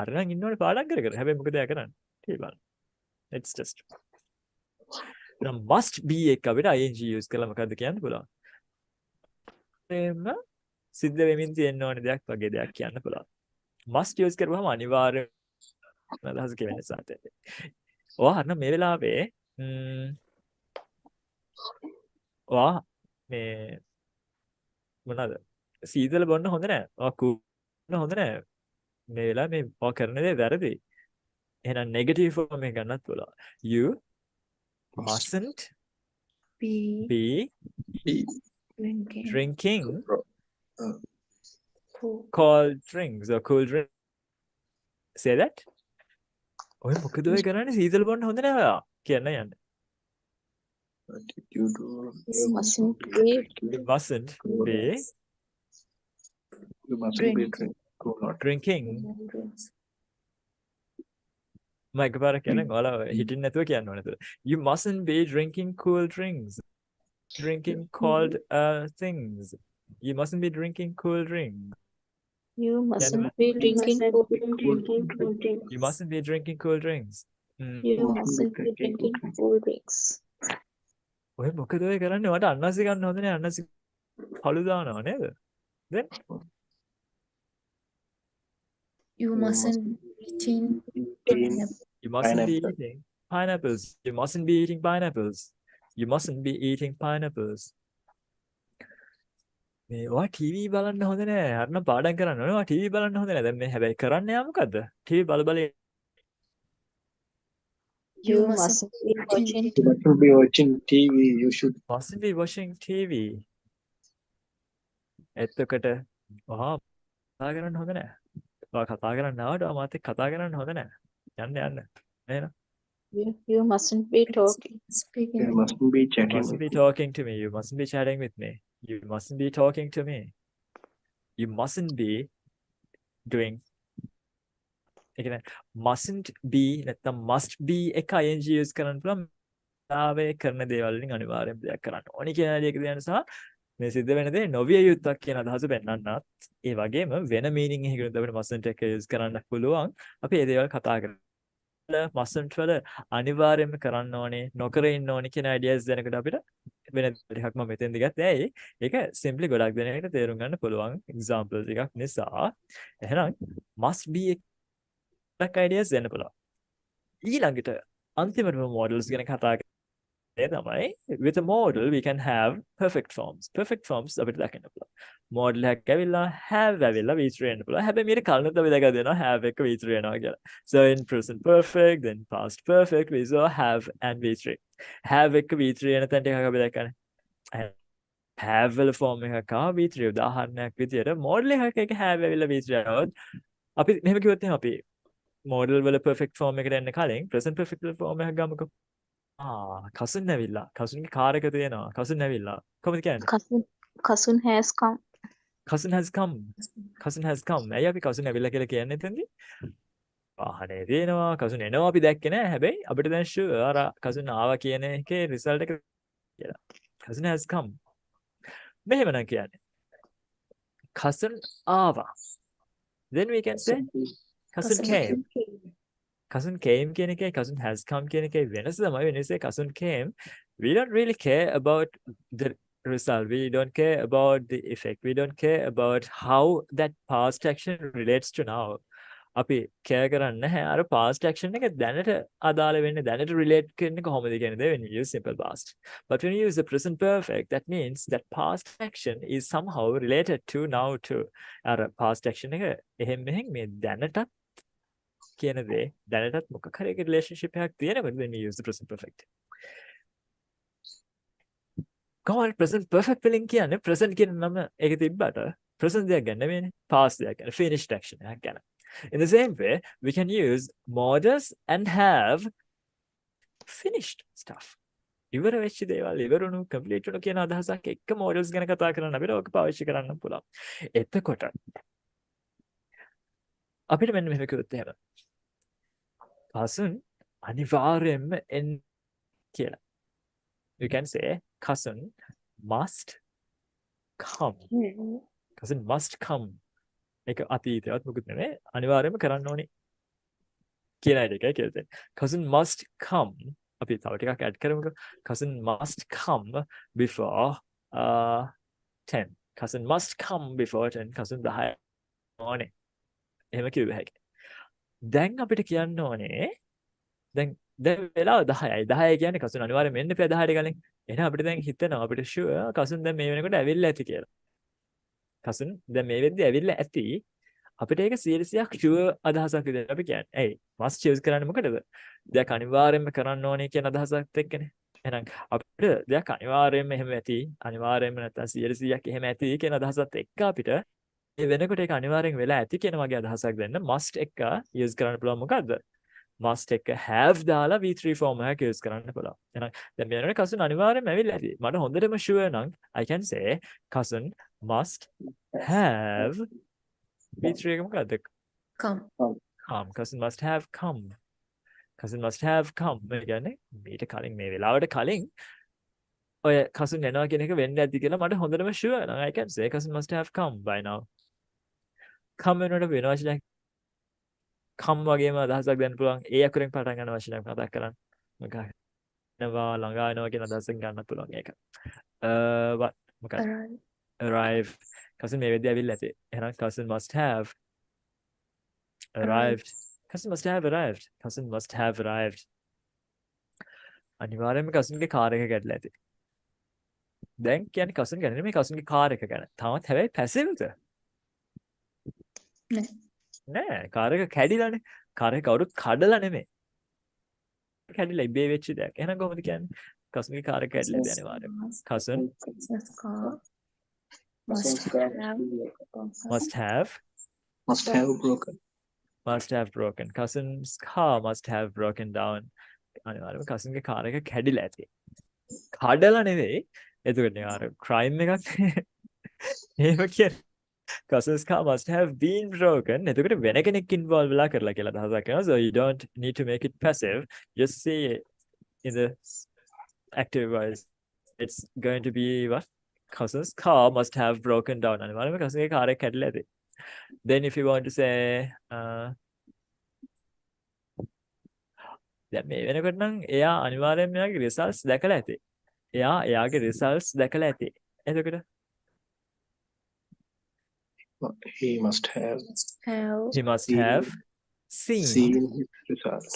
හරිනම් ඉන්න ඕනේ පාඩම් කර කර. හැබැයි මොකද එයා කරන්නේ? TV බලන්න. it's just now must be එක අපිට ing use කරලා මොකද්ද කියන්න පුළුවන්. එන්න සිද්ධ වෙමින් තියෙන්න ඕනේ දෙයක් වගේ දෙයක් කියන්න පුළුවන්. must use කරපුවම අනිවාර්යයෙන්ම අදහස කියවෙන සාතේ. ඔයා හරිනම් මේ වෙලාවේ ඔයා මේ මොනවාද? සීතල බොන්න හොඳ නැහැ. ඔයා කුන්න හොඳ නැහැ. මේ වෙලාවේ මේ ඔයා කරන දේ වැරදි. එහෙනම් නෙගටිව් ෆෝම් එක ගන්නත් පුළුවන්. you mustn't be be drinking drinking cool cold drinks or cool drinks. say that. ඔය මොකද ඔය කරන්නේ සීතල බොන්න හොඳ නැහැ ඔයා කියන්න යන්න. But you do You mustn't be you mustn't be you mustn't be Drink. drink cool not drinking drinks. මම එකපාරක් කියන්නේ ඔයාලා හිටින්න නැතුව කියන්න ඕනේ නේද? You mustn't be drinking cool drinks. Drinking cold things. You mustn't be drinking cool drinks. you mustn't Yeah, be You drinking mustn't cool be drinking cool drinks. You mustn't be drinking cool drinks. You mustn't mustn't be be drinking drinking cool drinks. ඔය මොකද ඔය කරන්නේ? මට අන්නසි ගන්න හොඳ නෑ අන්නසි කළු දානවා නේද? Then You mustn't be eating eating you mustn't be Pineapple. eating pineapples. You mustn't be eating pineapples. You mustn't be eating pineapples. මේ ඔයා ටීවී බලන්න හොඳ නෑ. හරිනම් පාඩම් කරන්න ඕනේ. ඔයා ටීවී බලන්න හොඳ නෑ. දැන් මේ හැබැයි කරන්න යා මොකද්ද? ටීවී බල බල You mustn't be watching you mustn't be watching TV you should mustn't be watching TV. එතකොට ඔයා කතා කරන්න හොඳ නෑ. ඔයා කතා කරන්න ආවට ඔයා මාත් එක්ක කතා කරන්න හොඳ නෑ. යන්න යන්න. එහෙනම් you mustn't be talking. speaking you mustn't be you chatting mustn't with be talking to me. You mustn't be chatting with me. You mustn't be talking to me. You mustn't be doing. ඒ කියන්නේ mustn't be නැත්නම් must be එක ing use කරන්න පුළුවන්. ආවේ කරන දේවල් වලින් අනිවාර්යෙන් දෙයක් කරන්න ඕනි කියන එක කියන සහ මේ සිද්ධ වෙන දේ නොවිය යුත්තක් කියන අදහස පෙන්වන්නත් ඒ වගේම වෙන මීනින් එකකින් අපිට mustn't එක use කරන්න පුළුවන්. අපි මේ දේවල් කතා කරලා mustn't වල අනිවාර්යෙන්ම කරන්න ඕනේ නොකර ඉන්න ඕනි කියන ideas දෙනකොට අපිට වෙන ටිකක් මම මෙතෙන්දි ගත්තේ. ඇයි? ඒක simply ගොඩක් දෙනෙක්ට තේරුම් ගන්න පුළුවන් examples එකක් නිසා. එහෙනම් must be එකක් ideas දෙන්න පුළුවන්. ඊළඟට අන්තිමටම models ගැන කතා තමයි with a model we can have perfect forms. Perfect forms අපිට දකින්න පුළුවන්. model එකක් ඇවිල්ලා have ඇවිල්ලා V3 වෙන්න පුළුවන්. හැබැයි මේක කලින් අපි දැකලා දෙනවා have එක V3 වෙනවා කියලා. So in present perfect then past perfect we saw have and V3. have එක V3 වෙන තැන ටිකක් අපි දැක්කනේ. have වල form එකක් ආව V3 උදාහරණයක් විදියට model එකක එක have ඇවිල්ලා V3 આવොත් අපි මෙහෙම කිව්වොත් එහෙනම් අපි model වල perfect form එකට එන්න කලින් present perfect වල form එකක් ගමුකෝ. කසුන් ඇවිල්ලා. කසුන්ගේ කාර් එක තියෙනවා. කසුන් ඇවිල්ලා. කොහොමද කියන්නේ? Cousin has come. cousin has come. cousin has come. ඇයි අපි cousin ඇවිල්ලා කියලා කියන්නේ එතෙන්දී? වාහනේ තියෙනවා. cousin එනවා අපි දැක්කේ නෑ. හැබැයි අපිට දැන් sure අර cousin ආවා කියන එකේ result එක කියලා. cousin has come. මෙහෙම නම් කියන්නේ. cousin ආවා. Then we can say cousin came. cousin came කියන එකයි cousin has come කියන එකයි වෙනස තමයි when we say cousin came we don't really care about the result, we don't care about the effect, we don't care about how that past action relates to now. අපි care කරන්නේ නැහැ අර past action එක දැනට අදාළ වෙන්නේ දැනට relate කරන්නේ කොහොමද කියන දේ when you use simple past. But when you use the present perfect that means that past action is somehow related to now too. අර past action එක එහෙන් මෙහෙන් මේ දැනටත් කියන දේ දැනටත් මොකක් හරි එක relationship එකක් තියෙනවද when we use the present perfect. කොහොමද present perfect වලින් කියන්නේ present කියන නම ඒක තිබ්බට present දෙයක් ගන්න නෙවෙයිනේ past දෙයක් ගන්න finished action එකක් ගන්න. In the same way, we can use modals and have finished stuff. ඉවර වෙච්ච දේවල් ඉවරුණු complete වුණු කියන අදහසක් එක්ක modals ගැන කතා කරන්න අපිට ඕක පාවිච්චි කරන්න පුළුවන්. එතකොට අපිට මෙන්න මෙහෙම කිව්වොත් එහෙම. cousin අනිවාර්යයෙන්ම එන්න කියලා. You can say cousin must come. cousin must come. ඒක අතීතයවත් මොකුත් නෙමෙයි. අනිවාර්යයෙන්ම කරන්න ඕනේ කියන එකයි කියලා තියෙන්නේ. cousin must come. අපි තව ටිකක් add කරමුකෝ. cousin must come before 10. cousin must come before 10. cousin 10 ඕනේ. එහෙම කිව්ව හැකියි. දැන් අපිට කියන්න ඕනේ දැන් වෙලාව 10යි. 10 කියන්නේ cousin අනිවාර්යයෙන්ම එන්න එපා 10ට කලින්. එහෙනම් අපිට දැන් හිතෙනවා අපිට sure cousin දැන් මේ වෙනකොට ඇවිල්ලා ඇති කියලා. cousin දැන් මේ වෙද්දි ඇවිල්ලා ඇති. අපිට ඒක 100%ක් sure අදහසක් විදිහට අපි කියන්නේ. ඇයි? must choose කරන්නේ මොකටද? දෙයක් අනිවාර්යයෙන්ම කරන්න ඕනේ කියන අදහසක් එක්කනේ. එහෙනම් අපිට දෙයක් අනිවාර්යයෙන්ම එහෙම ඇති. අනිවාර්යයෙන්ම නැත්නම් 100%ක් එහෙම ඇති කියන අදහසත් එක්ක අපිට මේ වෙනකොට ඒක අනිවාර්යෙන් වෙලා ඇති කියන වගේ අදහසක් දෙන්න must එක use කරන්න පුළුවන් මොකද්ද? must එක have දාලා V3 form එකක් use කරන්න පුළුවන්. එහෙනම් දැන් මේ වෙනකොට cousin අනිවාර්යෙන්ම ඇවිල්ලා ඇති. මට හොඳටම sure නම් I can say cousin must have V3 එක මොකද්ද? come. come. cousin must have come. cousin must have come. මේ කියන්නේ මේට කලින් මේ වෙලාවට කලින් ඔය cousin එනවා කියන එක වෙන්න ඇති කියලා මට හොඳටම sure නම් I can say cousin must have come by now. come වෙනකොට වෙන වචනයක් come වගේම අදහසක් දෙන්න පුළුවන්. ඒ අකුරෙන් පටන් ගන්න වචනයක් මතක් කරන්න. මොකක්ද? නවා ළඟා වෙනවා කියන අදහසෙන් ගන්න පුළුවන් ඒක. මොකක්ද? Arrive. arrive. cousin මේ වෙද්දී ඇවිල්ලා ඇති. එහෙනම් cousin must have arrived. cousin must have arrived. cousin must have arrived. අනිවාර්යයෙන්ම cousin ගේ කාර් එක ගැටලා ඇති. දැන් කියන්නේ cousin ගැන නෙමෙයි cousin ගේ කාර් එක ගැන. තාමත් හැබැයි passiveද? නෑ කාර් එක කැඩිලානේ. කාර් එක කවුරුත් කඩලා නෙමෙයි. කැඩිලා ඉබේ වෙච්ච දෙයක්. එහෙනම් කොහොමද කියන්නේ? cousin ගේ කාර් එක කැඩලා ඇති අනිවාර්යයෙන්ම. cousin Cousin's car Cousin's must car have must have broken. must have broken. cousin's car must have broken down. අනිවාර්යයෙන්ම cousin ගේ කාර් එක කැඩිලා ඇති. කඩලා නෙවෙයි. එතකොට අර crime එකක් එහෙම කියන්නේ. cousin's car must have been broken. එතකොට වෙන කෙනෙක් involve වෙලා කරලා කියලා අදහසක් කරනවා. So you don't need to make it passive. Just say in the active voice. It's going to be what? cousin's car must have broken down. අනිවාර්යයෙන්ම cousin ගේ කාර් එක කැඩලා ඇති. Then if you want to say දැන් මේ වෙනකොට නම් එයා අනිවාර්යයෙන්ම එයාගේ results දැකලා ඇති. එයාගේ results දැකලා ඇති. එතකොට He must have he must have seen. his results.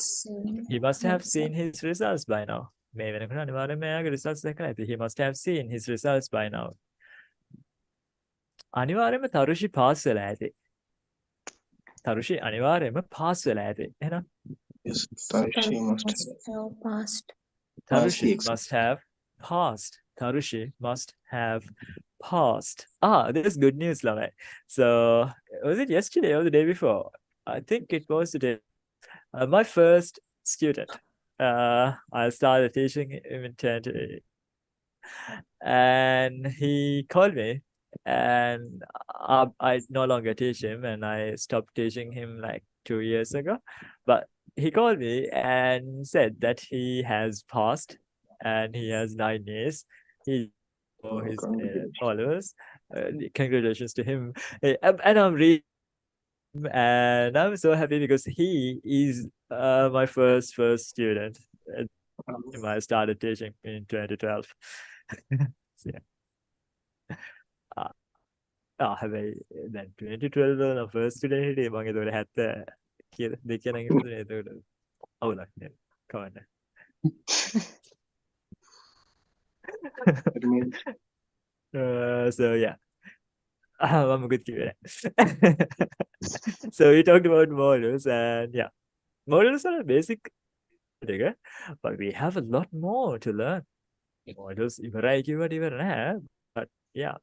He must have seen his results by now. මේ වෙනකොට අනිවාර්යයෙන්ම එයාගේ results දැකලා ඇති. He must have seen his results by now. අනිවාර්යයෙන්ම තරුෂි pass වෙලා ඇති. තරුෂි අනිවාර්යයෙන්ම pass වෙලා ඇති. එහෙනම් Yes, Tarushi must have have passed. Tarushi exam. must have passed. Tarushi must have passed. This is good news, Lame. So, was it yesterday or the day before? I think it was today. My first student. I started teaching him in 20, and he called me, and I no longer teach him, and I stopped teaching him like 2 years ago. But he called me and said that he has passed and he has 9 years. He his followers. Congratulations to him. And I'm really and I'm so happy because he is my first student. I started teaching in 2012. So, yeah. හැබැයි දැන් 2012 වල first student හිටියේ මම ඒතකොට 70 කියලා දෙක නම් ඉපදුනේ ඒතකොට අවුලක් නෑ කවන්න. It means So yeah. I'm a good keeper. So we talked about models and yeah. Models are a basic digger, but we have a lot more to learn. Models ඉවරයි කිව්වට ඉවර නැහැ. But yeah.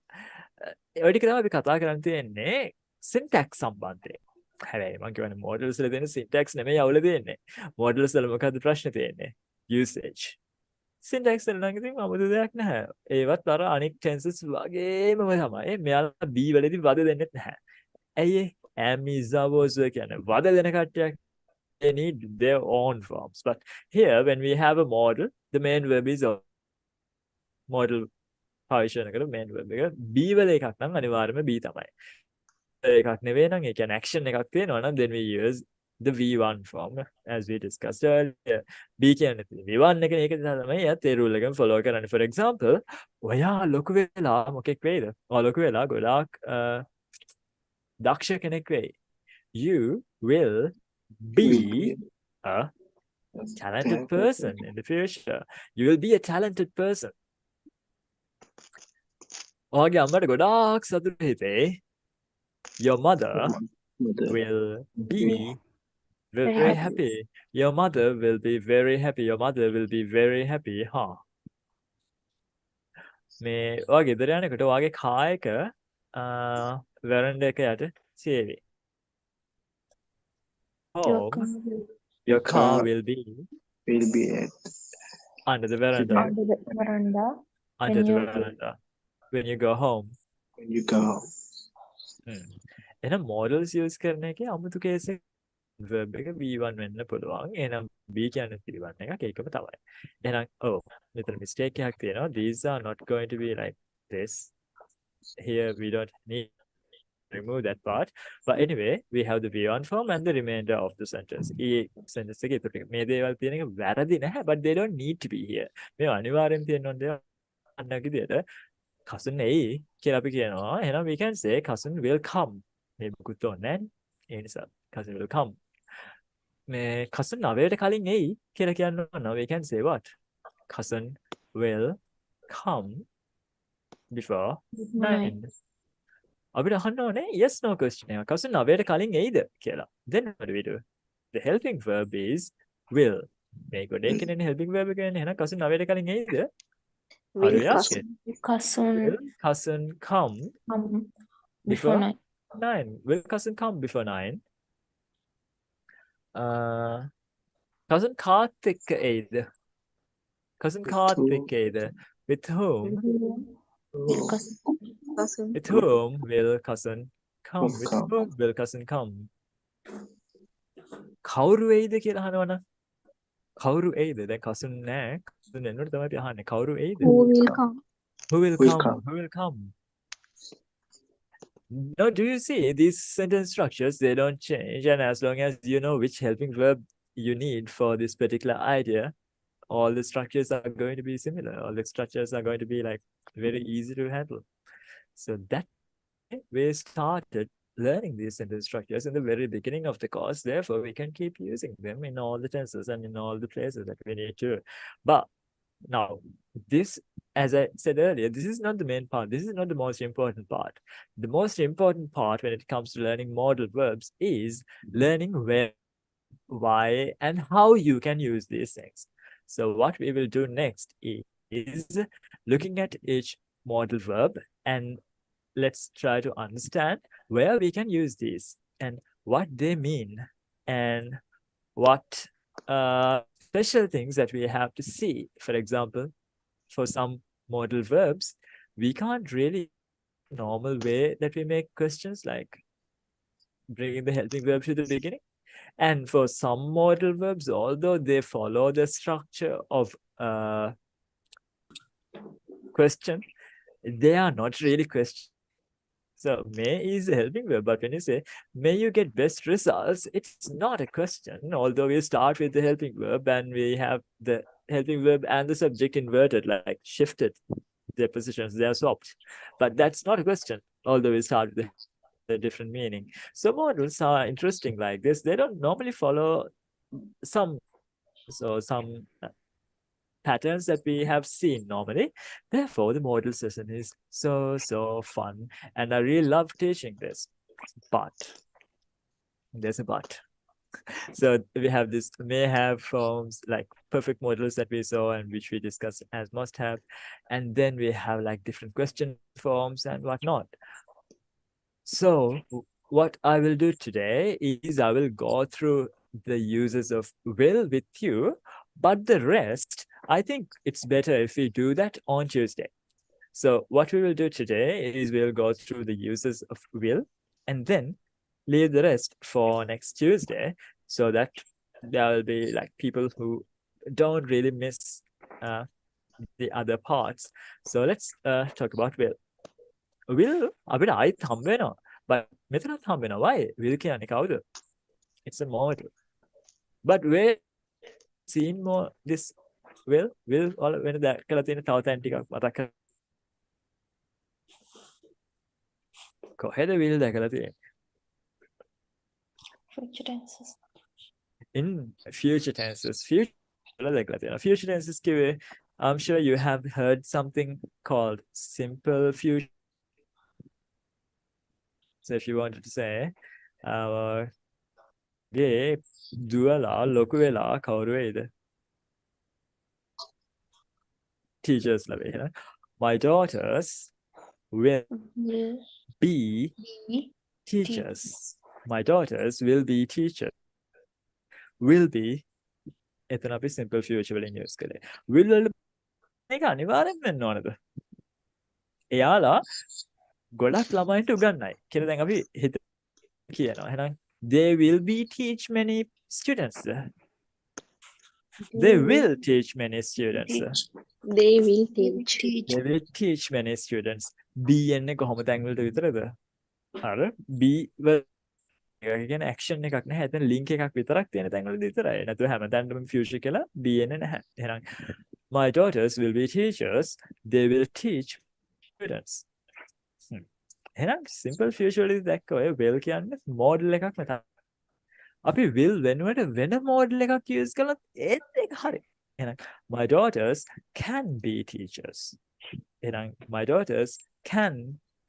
ඔය ටික තමයි අපි කතා කරන් තියෙන්නේ syntax සම්බන්ධයෙන්. හැබැයි මම කියන්නේ models වල තියෙන syntax නෙමෙයි අවුල තියෙන්නේ. models වල මොකද්ද ප්‍රශ්නේ තියෙන්නේ? usage. syntax වල නම් ඉතින් 아무තු දෙයක් නැහැ. ඒවත් අර අනික් tenses වගේම තමයි. මෙයාලා B වලදී වද දෙන්නෙත් නැහැ. ඇයි ඒ? am is was කියන්නේ වද දෙන කට්ටියක්. They need their own forms. But here when we have a model, the main verb is model පාවිච්චි කරන main verb එක B වල එකක් නම් අනිවාර්යයෙන්ම B තමයි. එකක් නෙවෙයි නම් ඒ කියන්නේ action එකක් තියෙනවා නම් then we use the V1 form as we discussed earlier. B කියන්නේ V1 එක ඒක තමයි යත් ඒ rule එකම follow කරන්නේ. For example, ඔයා ලොකු වෙලා මොකෙක් වෙයිද? ඔයා ලොකු වෙලා ගොඩාක් දක්ෂ කෙනෙක් වෙයි. You will be a talented person in the future. You will be a talented person. ඔයාගේ අම්මට ගොඩාක් සතුටු හිතේ. Your mother will be very happy. Your mother will be very happy. Your mother will be very happy. Huh? මේ ඔයාගේ ගෙදර යනකොට ඔයාගේ කාර් එක වෙරන්ඩා එක යට සේවි. Your car will be at under the veranda. Under the veranda. Under the you- veranda. When you go home. when you go home. එහෙනම් models use කරන එකේ අමුතු කේස් එක verb එක V1 වෙන්න පුළුවන්. එහෙනම් B කියන්නේ V1 එකක් ඒකම තමයි. එහෙනම් මෙතන mistake එකක් තියෙනවා. These are not going to be like this. Here we don't need to remove that part. But anyway, we have the V1 form and the remainder of the sentence. A sentence එකේ ඉතුරු ටික. මේ දේවල් තියෙන එක වැරදි නැහැ, but they don't need to be here. මේ අනිවාර්යෙන් තියෙන දේවල් අන්නක විදියට cousin එයි කියලා අපි කියනවා. එහෙනම් we can say cousin will come. මේ මුකුත් ඕනේ නැහැ. ඒ නිසා cousin will come. මේ cousin 9ට කලින් එයි කියලා කියනවා. We can say what? Cousin will come before 9. අපිට අහන්න ඕනේ yes no question එක. cousin 9ට කලින් එයිද කියලා. Then what do we do? The helping verb is will. මේ ගොඩේ කියන්නේ helping verb එක කියන්නේ. එහෙනම් cousin 9ට කලින් එයිද? Will How do we ask cousin it? cousin Will cousin come come before before 9. 9? Will cousin come before 9? Cousin Karthik එයිද? Cousin With Karthik whom? එයිද? With whom? Will cousin cousin. With whom will cousin come? Will With come. whom will cousin come? කවුරු එයිද කියලා අහනවනම් කවුරු එයිද? දැන් cousin නෑ. cousin එන්නොත් තමයි අපි අහන්නේ. කවුරු එයිද? Who will come? Who will Will come? come. Who will come? Now, do you see these sentence structures? They don't change, and as long as you know which helping verb you need for this particular idea, all the structures are going to be similar. All the structures are going to be like very easy to handle. So that we started learning these sentence structures in the very beginning of the course. Therefore, we can keep using them in all the tenses and in all the places that we need to. But now, this, as I said earlier, this is not the main part. This is not the most important part. The most important part when it comes to learning modal verbs is learning where, why, and how you can use these things. So what we will do next is looking at each modal verb and let's try to understand where we can use these and what they mean and what special things that we have to see. For example, for some modal verbs, we can't really normal way that we make questions like bringing the helping verb to the beginning. And for some modal verbs, although they follow the structure of question, they are not really questions. So may is a helping verb, but when you say may you get best results, it's not a question. Although we start with the helping verb and we have the helping verb and the subject inverted, like shifted their positions, they are swapped. But that's not a question, although we start with the different meaning. So modals are interesting like this. They don't normally follow some patterns that we have seen normally. Therefore, the modal session is so fun, and I really love teaching this. But there's a but. So we have this may have forms like perfect modals that we saw and which we discussed as must have, and then we have like different question forms and whatnot. So what I will do today is I will go through the uses of will with you, but the rest, I think it's better if we do that on Tuesday. So what we will do today is we'll go through the uses of will and then leave the rest for next Tuesday so that there will be like people who don't really miss the other parts. So let's talk about will. Will අපිට ආයෙත් හම්බ වෙනවා. But මෙතනත් හම්බ වෙනවා. Why? Will කියන්නේ කවුද? It's a model. But where seen more this will වල වෙන දැකලා තියෙන තව තැන් ටිකක් මතක් කර. කොහෙද will දැකලා තියෙන්නේ? Future tenses. In future tenses. Future දැකලා තියෙනවා. Future tenses කිව්වේ I'm sure you have heard something called simple future. So if you wanted to say ගේ දුවලා ලොකු වෙලා කවුරු වෙයිද? Teachers ලා වෙයි. My daughters will Will be be teachers. My daughters will be teachers. Will be එතන අපි simple future වලින් use කළේ. Will වල මේක අනිවාර්යෙන් වෙන්න ඕනද? එයාලා ගොඩක් ළමයින්ට උගන්වයි කියලා දැන් අපි හිත කියනවා. එහෙනම් they will be teach many students. They will teach many students. they will teach. They will teach many students. B එන්නේ කොහොම තැන් වලට විතරද? අර B වල කියන්නේ action එකක් නැහැ. එතන link එකක් විතරක් තියෙන තැන් වලදී විතරයි. නැතුව හැමතැනම future කියලා B එන්නේ නැහැ. එහෙනම් my daughters will be teachers. They will teach students. එහෙනම් simple future වලදී දැක්ක ඔය will කියන්නේ model එකක් මෙතන. අපි will වෙනුවට වෙන model එකක් use කළොත් ඒත් ඒක හරි. එහෙනම් my daughters can be teachers. එහෙනම් my daughters can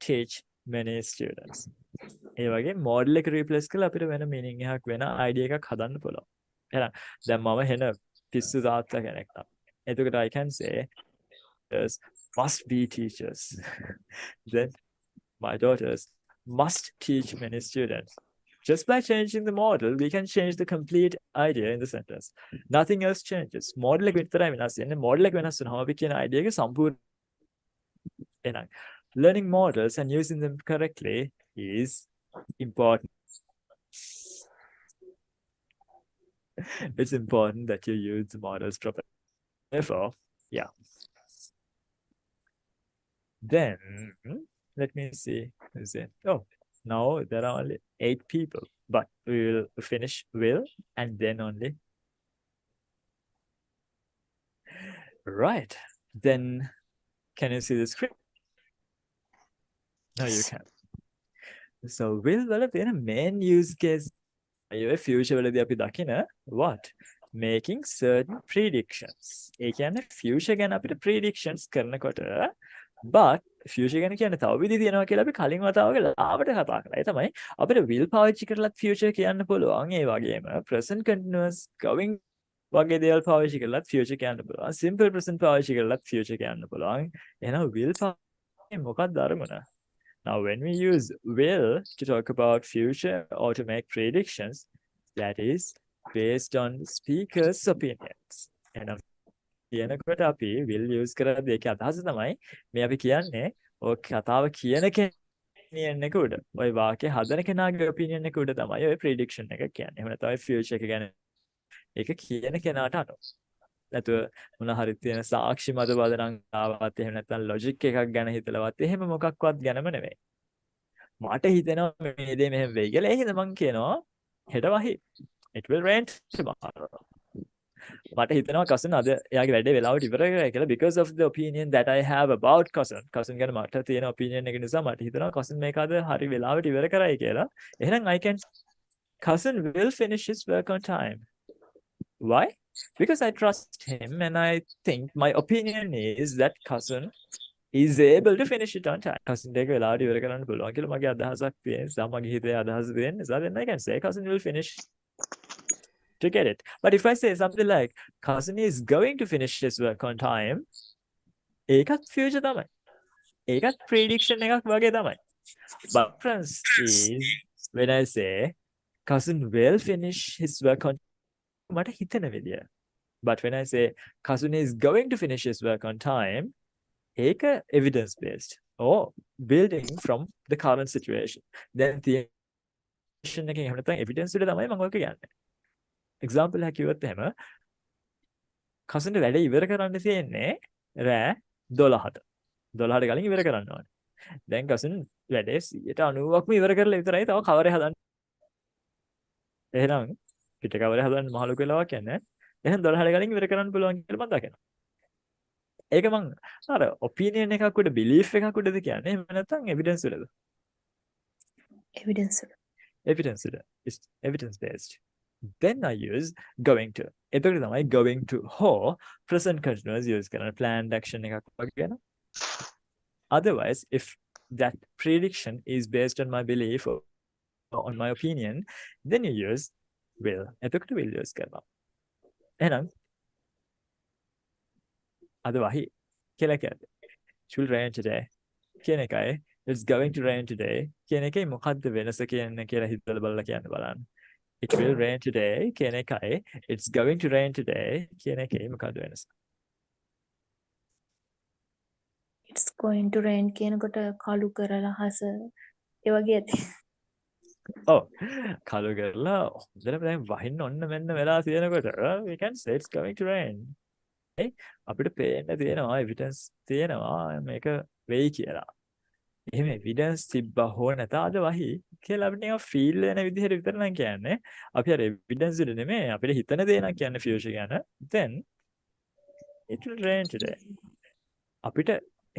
teach many students. ඒ වගේ model එක replace කරලා අපිට වෙන meaning එකක් වෙන idea එකක් හදන්න පුළුවන්. එහෙනම් දැන් මම හෙන පිස්සු තාත්තා කෙනෙක් නම්. එතකොට I can say daughters must be teachers. Then my daughters must teach many students. Just by changing the model, we can change the complete idea in the sentence. Nothing else changes. Model එක විතරයි වෙනස් වෙන්නේ. Model එක වෙනස් වෙනවා. අපි කියන idea එක සම්පූර්ණ එහෙනම් learning models and using them correctly is important. It's important that you use the models properly. Therefore, yeah. Then let me see. Is it? Oh, now there are only 8 people, but we will finish will and then only. Right. Then can you see the script? No, you can't. So will වල තියෙන main use case අය future වලදී අපි දකින what? Making certain predictions. ඒ කියන්නේ future ගැන අපිට predictions කරනකොට but future ගැන කියන්නේ තව විදි තියෙනවා කියලා අපි කලින් වතාවක ලාවට කතා කළා. ඒ තමයි අපිට will පාවිච්චි කරලත් future කියන්න පුළුවන්. ඒ වගේම present continuous going වගේ දේවල් පාවිච්චි කරලත් future කියන්න පුළුවන්. simple present පාවිච්චි කරලත් future කියන්න පුළුවන්. එහෙනම් will පාවිච්චි මොකක්ද අරමුණ? Now when we use will to talk about future or to make predictions, that is based on the speaker's opinions. එහෙනම් කියනකොට අපි will use කරද්දී ඒකේ අදහස තමයි මේ අපි කියන්නේ ඔය කතාව කියන opinion එක උඩ. ඔය වාක්‍ය හදන කෙනාගේ opinion එක උඩ තමයි ඔය prediction එක කියන්නේ. එහෙම නැත්නම් future එක ගැන ඒක කියන කෙනාට අනුව. නැතුව මොන හරි තියෙන සාක්ෂි මත බදනම් ආවත් එහෙම නැත්නම් logic එකක් ගැන හිතලවත් එහෙම මොකක්වත් ගැනම නෙමෙයි. මට හිතෙනවා මේ දේ මෙහෙම වෙයි කියලා. ඒ හින්දා මම කියනවා හෙට වහි. It will rain tomorrow. මට හිතෙනවා cousin අද එයාගේ වැඩේ වෙලාවට ඉවර කරයි කියලා because of the opinion that I have about cousin. cousin ගැන මට තියෙන opinion එක නිසා මට හිතෙනවා cousin මේක අද හරි වෙලාවට ඉවර කරයි කියලා. එහෙනම් I can cousin will finish his work on time. Why? Because I trust him and I think my opinion is that cousin is able to finish it on time. cousin දෙක වෙලාවට ඉවර කරන්න පුළුවන් කියලා මගේ අදහසක් තියෙන නිසා මගේ හිතේ අදහස තියෙන නිසා then I can say cousin will finish to get it. But if I say something like cousin is going to finish his work on time, ඒකත් future තමයි. ඒකත් prediction එකක් වගේ තමයි. But difference is when I say cousin will finish his work on මට හිතන විදිය. But when I say cousin is going to finish his work on time, ඒක evidence based or building from the current situation. Then the එකකින් එහෙම නැත්නම් evidence වල තමයි මම ඔක කියන්නේ. example එකක් කිව්වොත් එහෙම cousin වැඩ ඉවර කරන්න තියෙන්නේ රෑ 12ට. 12ට කලින් ඉවර කරන්න ඕනේ. දැන් cousin වැඩේ 90%ක්ම ඉවර කරලා විතරයි තව කවරේ හදන්න. එහෙනම් පිට කවරේ හදන්න මහලු වෙලාවක් යන්නේ. එහෙනම් 12ට කලින් ඉවර කරන්න පුළුවන් කියලා මම දකිනවා. ඒක මං අර ඔපිනියන් එකක් උඩ බිලීෆ් එකක් උඩද කියන්නේ එහෙම නැත්නම් එවිඩන්ස් වලද? Evidence. Evidence වල. It's evidence based. Then I use going to. එතකොට තමයි going to හෝ present continuous use කරන planned action එකක් වගේ න. Otherwise, if that prediction is based on my belief or on my opinion, then you use will. එතකොට will use කරනවා. එහෙනම් අද වහි කියලා කියන්නේ. It will rain today. කියන එකයි it's going to rain today කියන එකේ මොකද්ද වෙනස කියන්නේ කියලා හිතලා බලලා කියන්න බලන්න. It will rain today කියන එකයි it's going to rain today කියන එකේ මොකද්ද වෙනස? It's going to rain කියනකොට කළු කරලා හස ඒ වගේ ඇති. ඔව්. කලු කරලා හොඳටම දැන් වහින්න ඔන්න මෙන්න වෙලා තියෙනකොට we can say it's going to rain. අපිට පේන්න තියෙනවා evidence තියෙනවා මේක වෙයි කියලා. එහෙම evidence තිබ්බා හෝ නැත අද වහි කියලා අපිට නිකන් feel වෙන විදිහට විතර නම් කියන්නේ. අපි අර evidence වල නෙමෙයි අපිට හිතන දේ නම් කියන්නේ future ගැන. Then it will rain today. අපිට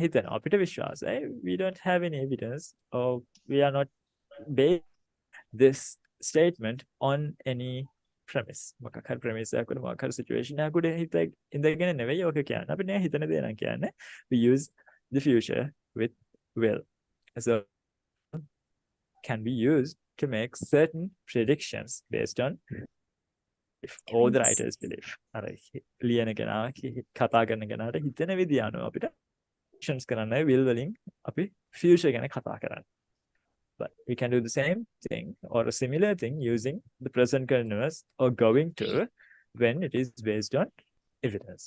හිතන අපිට විශ්වාසයි we don't have any evidence or we are not based this statement on any premise. මොකක් හරි premise එකක් උඩ මොකක් හරි situation එකක් උඩ ඉඳගෙන නෙවෙයි ඔක කියන්නේ. අපි නෑ හිතන දේ නම් කියන්නේ. We use the future with will. So can be used to make certain predictions based on if all the writers believe. අර ලියන කෙනා කතා කරන කෙනාට හිතන විදිය අනුව අපිට predictions කරන්න will වලින් අපි future ගැන කතා කරන්නේ. But we can do the same thing or a similar thing using the present continuous or going to when it is based on evidence.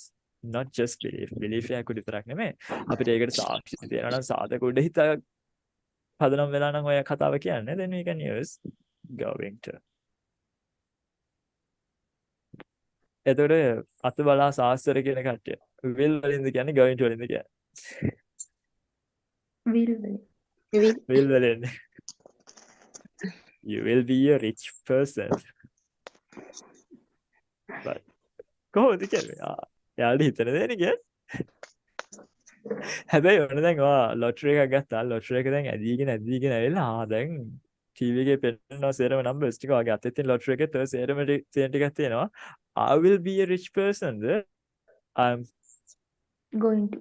Not just belief. Belief එකක් උඩ විතරක් නෙමෙයි. අපිට ඒකට සාක්ෂි තියෙනවා නම් සාධක උඩ හිත පදනම් වෙලා නම් ඔය කතාව කියන්නේ then we can use going to. එතකොට අත බලා සාස්ත්‍ර කියන කට්ටිය will වලින්ද කියන්නේ going to වලින්ද කියන්නේ? Will. will වලින්. You will be a rich person. But කොහොමද කියන්නේ? යාළුවා හිතන දේ නේ කියන්නේ. හැබැයි ඔන්න දැන් ඔයා ලොටරි එකක් ගත්තා. ලොටරි එක දැන් ඇදීගෙන ඇවිල්ලා දැන් ටීවී එකේ පෙන්නනවා සේරම නම්බර්ස් ටික වගේ අතේ තියෙන ලොටරි එකේ තව සේරම තියෙන ටිකක් තියෙනවා. I will be a rich person. I'm Going to.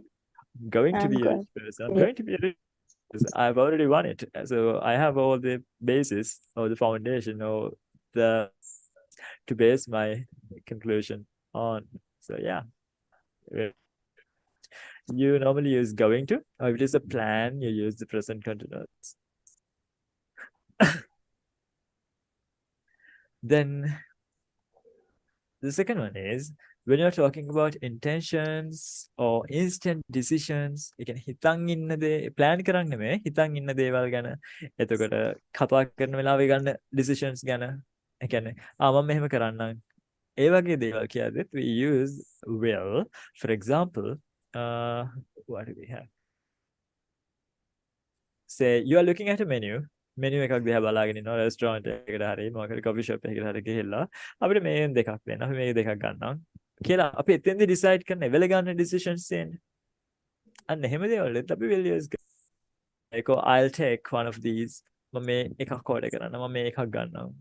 going to I'm be a going- rich person. I'm going to be a rich person. I've already won it. So I have all the basis or the foundation or the to base my conclusion on. So yeah. You normally use going to, or if it is a plan, you use the present continuous. Then the second one is when you're talking about intentions or instant decisions, you can හිතන් ඉන්න දේ plan කරන්න නෙමෙයි හිතන් ඉන්න දේවල් ගැන. එතකොට කතා කරන වෙලාවේ ගන්න decisions ගැන. ඒ කියන්නේ මම මෙහෙම කරන්නම්. ඒ වගේ දේවල් කියද්දිත් we use will. For example, what do we have? Say you are looking at a menu එකක් දිහා බලාගෙන ඉන්නවා restaurant එකකට හරි මොකක් හරි coffee shop එකකට හරි ගිහිල්ලා අපිට මේ දෙකක් දෙන්න අපි මේ දෙකක් ගන්නම් කියලා අපි එතෙන්දී decide කරන එවල ගන්න decisions තියෙන්නේ. අන්න එහෙම දේවල් වලත් අපි will use කරනවා. I'll take one of these. මම මේ එකක් order කරන්න මම මේ එකක් ගන්නවා.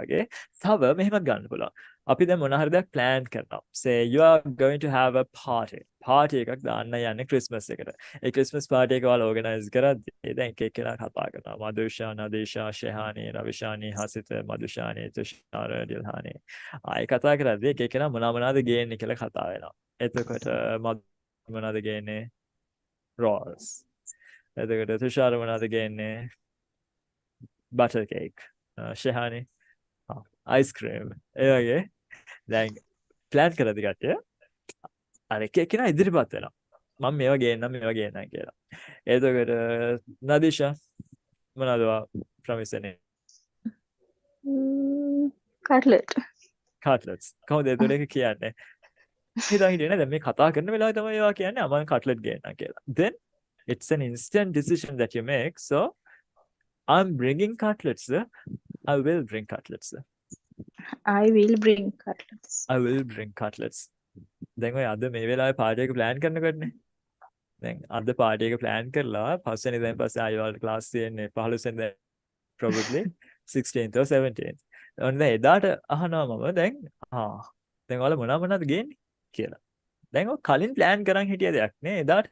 Okay. තව මෙහෙම ගන්න පුළුවන්. අපි දැන් මොන හරි දෙයක් plan කරනවා. Say you are going to have a party. Party එකක් දාන්න යන්නේ Christmas එකට. ඒ Christmas party එක ඔයාලා organize කරද්දී දැන් එක එක්කෙනා කතා කරනවා. මදුෂා, නදීෂා, ශෙහානි, රවිෂානි, හසිත, මදුෂානි, තුෂාර, දිල්හානි. ආයි කතා කරද්දී එක එක්කෙනා මොනවද ගේන්නේ කියලා කතා වෙනවා. එතකොට මොනවද ගේන්නේ? Rolls. එතකොට තුෂාර මොනවද ගේන්නේ? butter cake ශහානේ ice cream ඒ වගේ දැන් plan කරලාද කට්ටිය අර එක එකනා ඉදිරිපත් වෙනවා මම මේවා ගේන්නම් කියලා එතකොට නදීෂා මොනවද ප්‍රොමිස් වෙන්නේ කට්ලට් කට්ලට්ස් කොහොමද ඒතකොට ඒක කියන්නේ හිතා හිටියේ නේද මේ කතා කරන වෙලාවේ තමයි ඒවා කියන්නේ මම කට්ලට් ගේන්නම් කියලා then it's an instant decision that you make so I'm bringing cutlets I will bring cutlets I will bring cutlets I will bring cutlets දැන් ඔය අද මේ වෙලාවේ පාටි එක plan කරනකොටනේ දැන් අද පාටි එක plan කරලා පස්වෙනි දැන් පස්සේ ආයෙ වලට class තියෙන්නේ 15 වෙනිදා probably 16th or 17th ඔන්න එදාට අහනවා මම දැන් දැන් ඔයාලා මොනවද ගේන්නේ කියලා දැන් ඔය කලින් plan කරන් හිටිය දෙයක් නේ එදාට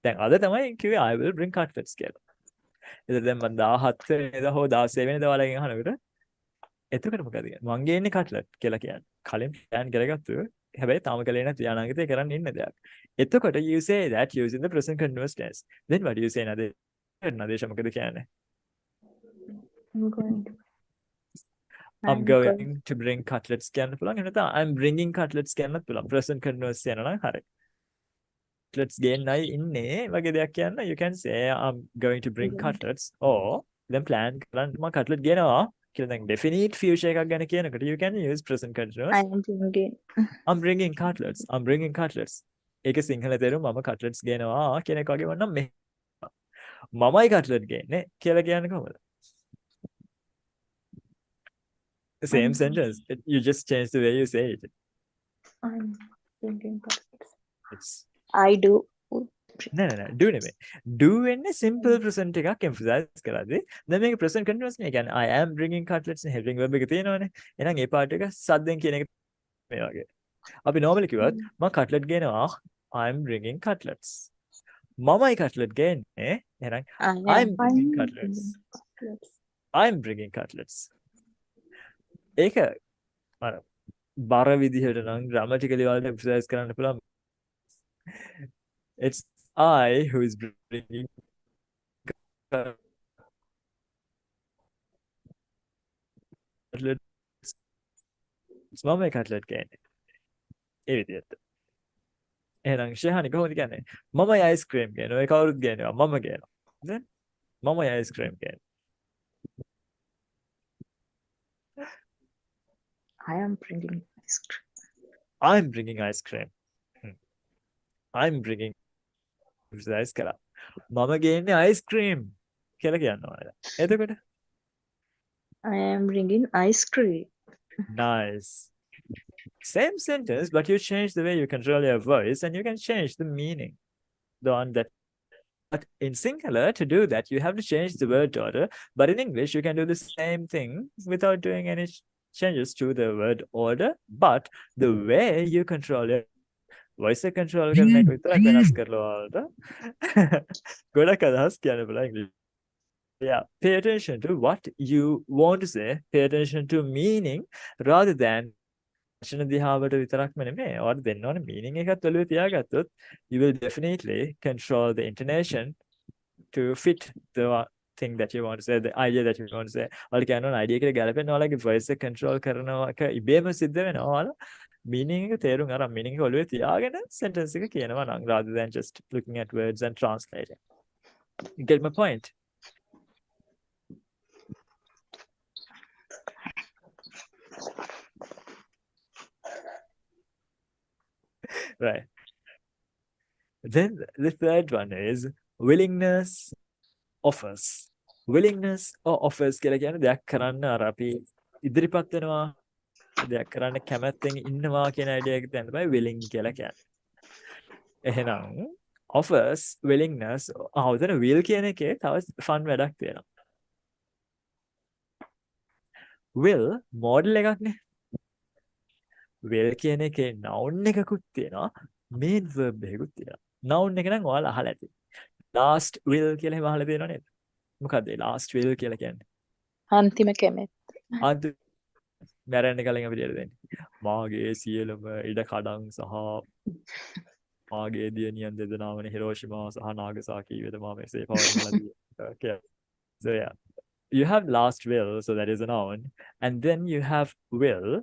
දැන් අද තමයි කිව්වේ I will bring cutlets කියලා එතකොට දැන් මම 17 වෙනිදා හෝ 16 වෙනිදා ඔයාලගෙන් අහනකොට එතකොට මොකද කියන්නේ මං ගේන්නේ කට්ලට් කියලා කියන්නේ කලින් plan කරගත්තු හැබැයි තාම කලේ නැති අනාගතේ කරන්න ඉන්න දෙයක් එතකොට you say that using the present continuous tense then what do you say නදේශ මොකද කියන්නේ I'm going to bring cutlets කියන්න පුළුවන් එහෙනම් තමයි I'm bringing cutlets කියන්නත් පුළුවන් present continuous කියනවා නම් හරි cutlets ගේන්නයි ඉන්නේ වගේ දෙයක් කියන්න you can say I'm going to bring cutlets or then plan කරන්න මම cutlet ගේනවා කියලා දැන් definite future එකක් ගැන කියනකොට you can use present continuous I am bringing I'm bringing cutlets ඒකේ සිංහල තේරුම මම cutlets ගේනවා කියන එක වගේ වුණා මේ මමයි cutlet ගේන්නේ කියලා කියන්නේ කොහොමද the same sentence you just change the way you say it I'm bringing cutlets it's I do නෑ do නෙමෙයි do වෙන්නේ simple present එකක් emphasize කරද්දී දැන් මේක present continuous නේ කියන්නේ I am bringing cutlets නේ helping verb එක තියෙනවනේ එහෙනම් ඒ part එක සද්දෙන් කියන එක මේ වගේ අපි normally කිව්වත් මම cutlet ගේනවා I'm bringing cutlets මමයි cutlet ගේන්නේ එහෙනම් I'm bringing cutlets I'm bringing cutlets ඒක අර බර විදිහට නම් grammatically වලට emphasize කරන්න පුළුවන් it's I who is bringing cutlets මමයි cutlet ගේන්නේ ඒ විදිහට එහෙනම් ශහානි කොහොමද කියන්නේ මමයි ice cream ගේනවා ඒ කවුරුත් ගේනවා මම ගේනවා then මමයි ice cream ගේන්නේ I am bringing ice cream I'm bringing ice cream I'm bringing ice කරා මම ගේන්නේ ice cream කියලා කියනවා එතකොට I am bringing ice cream nice same sentence but you change the way you control your voice and you can change the meaning the one that but in singular to do that you have to change the word order but in English you can do the same thing without doing any changes to the word order but the way you control your voice control කරන එක විතරක් වෙනස් කරලා වලට ගොඩක් අදහස් කියන්න පුළුවන් English yeah pay attention to what you want to say pay attention to meaning rather than වචන දිහාවට විතරක්ම නෙමෙයි ඔයාලට දෙන්න ඕනේ meaning එකත් ඔළුවේ තියාගත්තොත් you will definitely control the intonation to fit the thing that you want to say the idea that you want to say ඔයාලට කියන්න ඕනේ idea එකට ගැලපෙන්න ඔයාලගේ voice එක control කරනවා එක ඉබේම සිද්ධ වෙනවා ඔයාලා meaning එක තේරුම් අරන් meaning එක ඔළුවේ තියාගෙන sentence එක කියනවා නම් rather than just looking at words and translating you get my point right then the third one is willingness offers willingness or offers කියලා කියන්නේ දෙයක් කරන්න අර අපි ඉදිරිපත් වෙනවා දෙයක් කරන්න කැමැත්තෙන් ඉන්නවා කියන idea එක තමයි willing කියලා කියන්නේ එහෙනම් offers willingness උතන will කියන එකේ තව fun වැඩක් තියෙනවා will model එකක්නේ will කියන එකේ noun එකකුත් තියෙනවා main verb එකකුත් තියෙනවා noun එක නම් ඔයාලා අහලා ඇති last will කියලා එහෙම අහලා තියෙනව නේද මොකද්ද last will කියලා කියන්නේ අන්තිම කැමැත්ත අද මැරෙන්න කලින් අපිට දෙන්නේ මාගේ සියලුම ඉඩ කඩන් සහ මාගේ දියණියන් දෙදෙනාම හිරෝෂිමා සහ නාගසාකි වෙත මා මෙසේ පවරන ලදී so yeah you have last will, so that is a noun, and then you have will.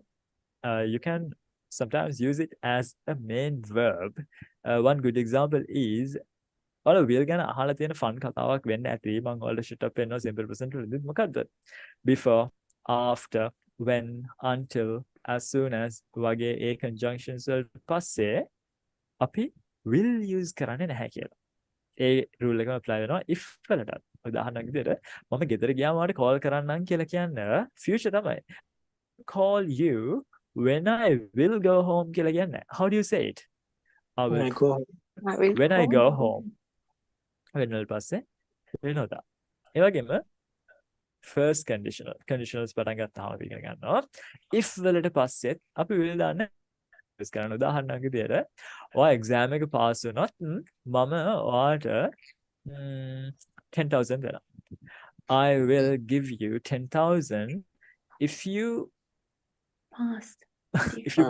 You can sometimes use it as a main verb. One good example is ඔයාලා will ගැන අහලා තියෙන fun කතාවක් වෙන්න ඇති. මම ඔයාලට shit up වෙනවා simple present වලදී. මොකද්ද? Before, after, when, until, as soon as වගේ ඒ conjunctions වලට පස්සේ අපි will use කරන්නේ නැහැ කියලා. ඒ rule එකම apply වෙනවා if වලට. උදාහරණයක් විදිහට මම ගෙදර ගියාම ඔයාලට call කරන්නම් කියලා කියන්න future තමයි. Call you when I will go home කියලා කියන්නේ. How do you say it? I When will I go home. when I go home. වෙනවල පස්සේ වෙනවදා. ඒ වගේම first conditionals පටන් ගත්තාම අපි ඉගෙන ගන්නවා. if වලට පස්සෙත් අපි will දාන්න use කරන උදාහරණයක් විදියට ඔයා exam එක pass වුණොත් මම ඔයාට 10,000 දෙනවා. I will give you 10,000 if you Past.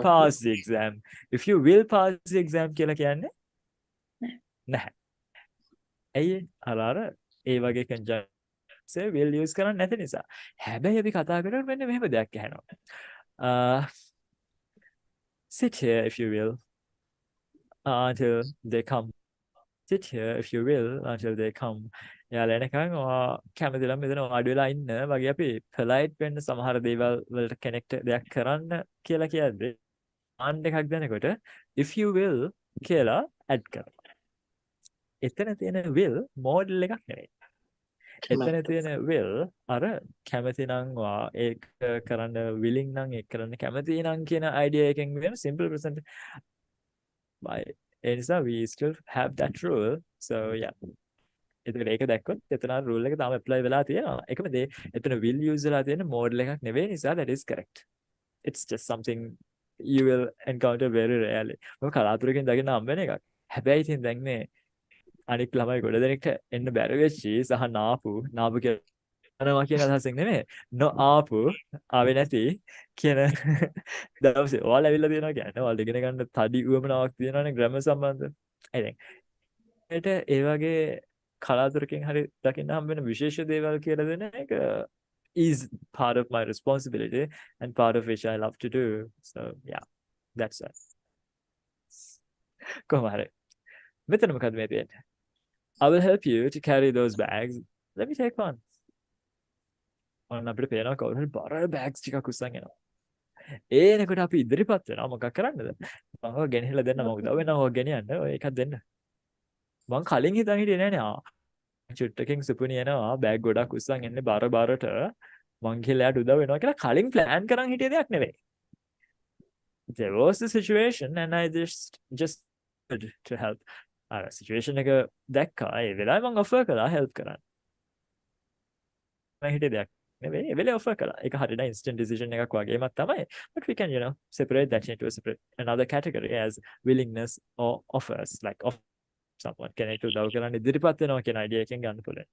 pass the exam. If you will pass the exam කියලා කියන්නේ නැහැ. ඇයි අර ඒ වගේ conjunction will use කරන්නේ නැති නිසා. හැබැයි අපි කතා කරන්නේ මෙන්න මෙහෙම දෙයක් අහනවා. Sit here if you will until they come. Sit here if you will until they come. යාලා එනකන් ඔයා කැමති නම් මෙතන වාඩි වෙලා ඉන්න වගේ අපි polite වෙන්න සමහර දේවල් වලට connect දෙයක් කරන්න කියලා කියද්දී and එකක් දෙනකොට if you will කියලා add කරනවා. එතන තියෙන will model එකක් නෙවෙයි. එතන තියෙන will අර කැමති නම් වා ඒක කරන්න willing නම් ඒක කරන්න කැමති නම් කියන idea එකෙන් වෙන simple present by ඒ නිසා we still have that rule. So yeah. එතකොට ඒක දැක්කොත් එතන rule එක තාම apply වෙලා තියෙනවා. ඒකම දේ එතන will use වෙලා තියෙන model එකක් නෙවෙයි නිසා that is correct. It's just something you will encounter very rarely. මොකද කලාතුරකින් දකින්න හම්බ වෙන එකක්. හැබැයි ඉතින් දැන් මේ අනික් ළමයි ගොඩ දෙනෙක්ට එන්න බැරි වෙච්චි සහ නාපු කියනවා කියන අදහසෙන් නෙමෙයි ආපු ආවේ නැති කියන දවසේ ඔයාලා ඇවිල්ලා තියෙනවා කියන්නේ ඔයාලා ඉගෙන ගන්න තඩි උවමනාවක් තියෙනවනේ ග්‍රැමර් සම්බන්ධ. I think ඒ වගේ කලාතුරකින් හරි දකින්න හම්බ වෙන විශේෂ දේවල් කියලා දෙන එක is part of my responsibility and part of which I love to do. So yeah, that's it. කොහොම හරි මෙතන මොකද මේ තියෙන්නේ? I will help you to carry those bags. Let me take one. ඔන්න අපිට පේනවා කවුරු හරි බර bags ටිකක් උස්සන් එනවා. ඒනකොට අපි ඉදිරිපත් වෙනවා මොකක් කරන්නද? මම ඔය ගෙනහිලා දෙන්න මම උදව් වෙනවා ඔය ගෙනියන්න. ඔය එකක් දෙන්න. මං කලින් හිතන් හිටියේ නෑනේ චුට්ටකින් සුපුනි එනවා බෑග් ගොඩක් උස්සන් එන්නේ බරට මං කියලා යාට උදව් වෙනවා කියලා කලින් plan කරන් හිටිය දෙයක් නෙවෙයි. There was the situation and I just to help. අර සිචුේෂන් එක දැක්කා ඒ වෙලාවේ මම ඔෆර් කළා help කරන්න. මම හිතේ දෙයක් නෙවෙයි ඒ වෙලාවේ ඔෆර් කළා. ඒක හරියට instant decision එකක් වගේමත් තමයි. But we can separate that into another category as willingness or offers like of someone කෙනෙක්ට උදව් කරන්න ඉදිරිපත් වෙනවා කියන idea එකෙන් ගන්න පුළුවන්.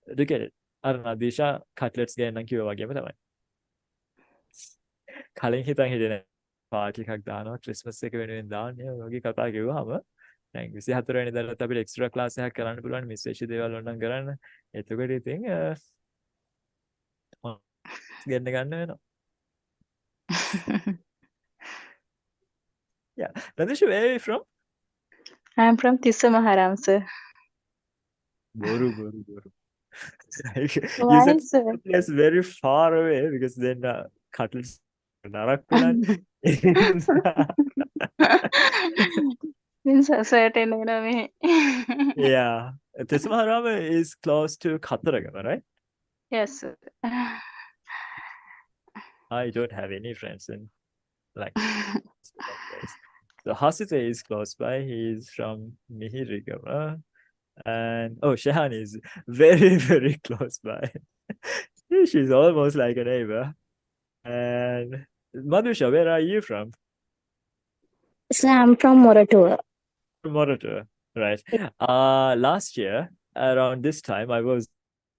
Do you get it? අර නදීෂා කට්ලට්ස් ගේන්නම් කිව්වා වගේම තමයි. කලින් හිතන් හිටියේ පාටි එකක් දානවා ක්‍රිස්මස් එක වෙනුවෙන් දාන්නේ වගේ කතා කිව්වහම දැන් 24 වෙනිදාට අපිට එක්ස්ට්‍රා ක්ලාස් එකක් කරන්න පුළුවන් මිස් වෙච්ච දේවල් ඕනනම් කරන්න. එතකොට ඉතින් ගන්න වෙනවා. Yeah. Nadisha, where are you from? I'm from Tissa Maharam, sir. Boru. You Why, said sir? yes, very far away because then cutlets Narakulan. Means certain, Yeah. Tismaharama is close to Kataragama, right? Yes, sir. I don't have any friends in like that place. So Hasite is close by. He's from Mihirigama. And Shahani is very, very close by. She's almost like a neighbor. And Madhusha, where are you from? So I'm from Moratua. Moratua, right. Last year, around this time, I was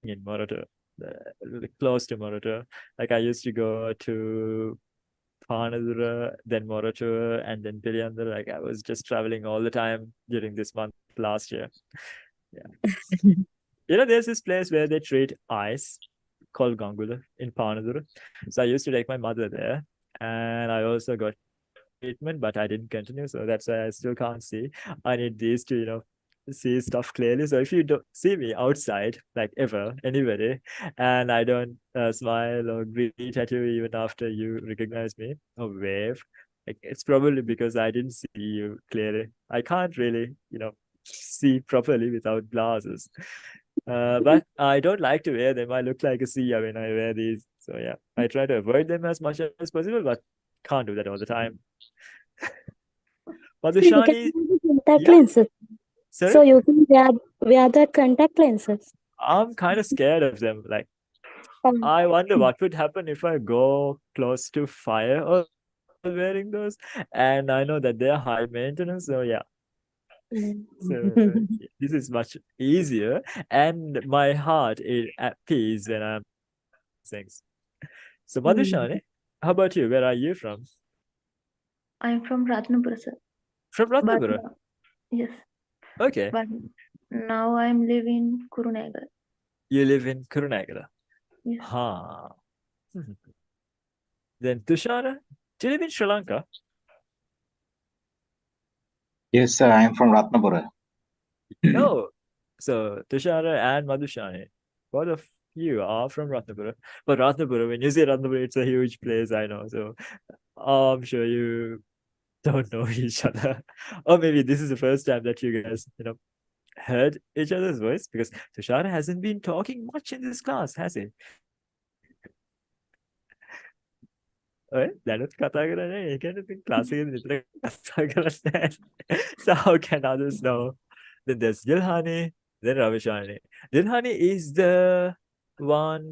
in Moratua, close to Moratua. Like I used to go to Panadura, then Moratua, and then Piliandra. Like I was just traveling all the time during this month last year. Yeah. there's this place where they treat ice called Gangula in Panadura. So I used to take my mother there, and I also got treatment, but I didn't continue, so that's why I still can't see. I need these to, see stuff clearly. So if you don't see me outside, like ever, anybody, and I don't smile or greet at you even after you recognize me or wave, like it's probably because I didn't see you clearly. I can't really, see properly without glasses. But I don't like to wear them. I look like a seer when I wear these. So yeah, I try to avoid them as much as possible, but can't do that all the time. But the So you can shiny, wear the contact yeah, lenses. So sorry, you can wear the contact lenses. I'm kind of scared of them. Like, Um, I wonder what would happen if I go close to fire or wearing those. And I know that they're high maintenance. So yeah, so this is much easier. And my heart is at peace when I'm things. So Madhushani, how about you? Where are you from? I'm from Ratnapura, sir. From But Ratnapura. yes, Okay. but now I'm living in Kurunagar. You live in Kurunegala. Yes. Ha. Then Tushara, do you live in Sri Lanka? Yes, sir. I am from Ratnapura. Oh, so Tushara and Madhushani, both of you are from Ratnapura. But Ratnapura, when you say Ratnapura, it's a huge place, I know. So I'm sure you don't know each other. Or maybe this is the first time that you guys, heard each other's voice, because Tushara hasn't been talking much in this class, has he? ඔය දැනුත් කතා කරන්නේ ඒ කියන්නේ ඉතින් class එකේ විතර කතා කරන්නේ so how can others know? Then there's Dilhani, then Ravishani. Dilhani is the one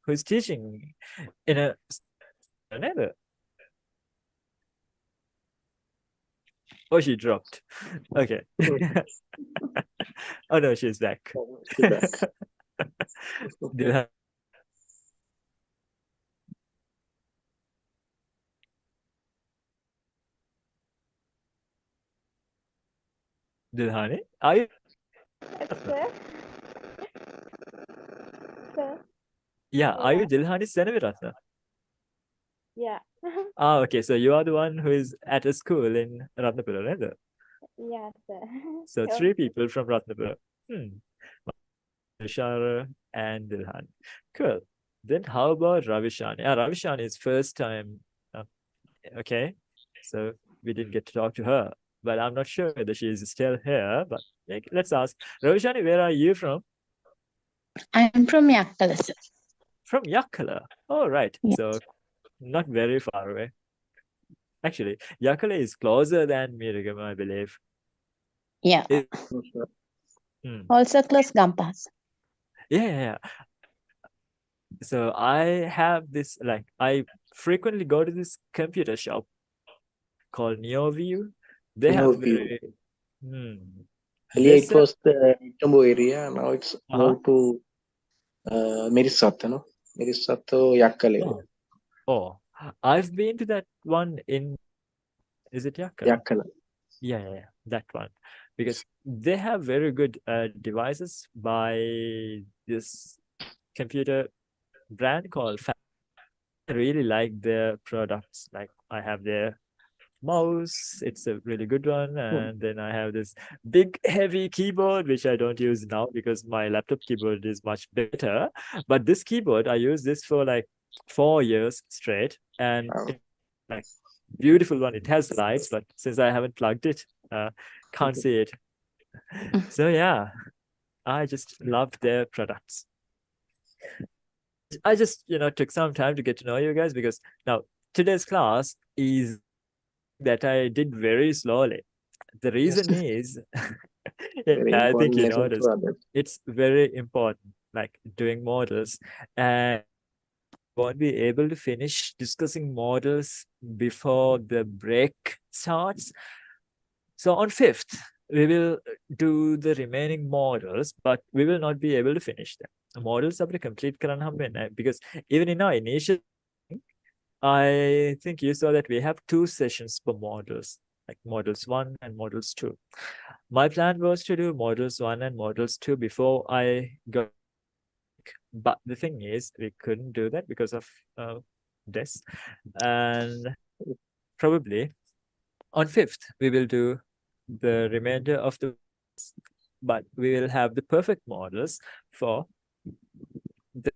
who's teaching in a another. Oh, she dropped. Okay. Oh no, she's back. She's back. Dilhani. Dilhani, are you? Sir? Sir? Yeah, are you Yeah. Dilhani Senaviratna? Yeah. Okay, so you are the one who is at a school in Ratnapura, right? Yeah, sir. So Okay. 3 people from Ratnapura. Tushara and Dilhan. Cool. Then how about Ravishani? Ravishani is first time. Okay. So we didn't get to talk to her, but I'm not sure whether she is still here. But let's ask. Ravishani, where are you from? I'm from Yakkala, sir. From Yakala. Oh, right. Yes. So not very far away. Actually, Yakala is closer than Mirigam, I believe. Yeah. Hmm. Also close Gampas. Yeah. So I have this, like, I frequently go to this computer shop called NeoView. They have NeoView. very, Earlier this, it was the Colombo area, now it's moved to Mirissatta, no? Mirissato Yakkale. oh, I've been to that one in, is it Yakkala? Yakkala. Yeah, that one. Because they have very good devices by this computer brand called I really like their products. Like, I have their mouse, it's a really good one, and then I have this big heavy keyboard which I don't use now because my laptop keyboard is much better. But this keyboard, I use this for like 4 years straight, and it's like beautiful one. It has lights, but since I haven't plugged it, can't see it. So yeah, I just love their products. I just took some time to get to know you guys, because now today's class is that I did very slowly. The reason is, Very I think important you lesson noticed, for others. it's very important, like doing models, and won't be able to finish discussing models before the break starts. So on 5th, we will do the remaining models, but we will not be able to finish them. The models are complete because even in our initial, I think you saw that we have 2 sessions per models. like Modals 1 and Modals 2. My plan was to do Modals 1 and Modals 2 before I got, but the thing is, we couldn't do that because of this. And probably on 5th, we will do the remainder of the, but we will have the perfect models for the,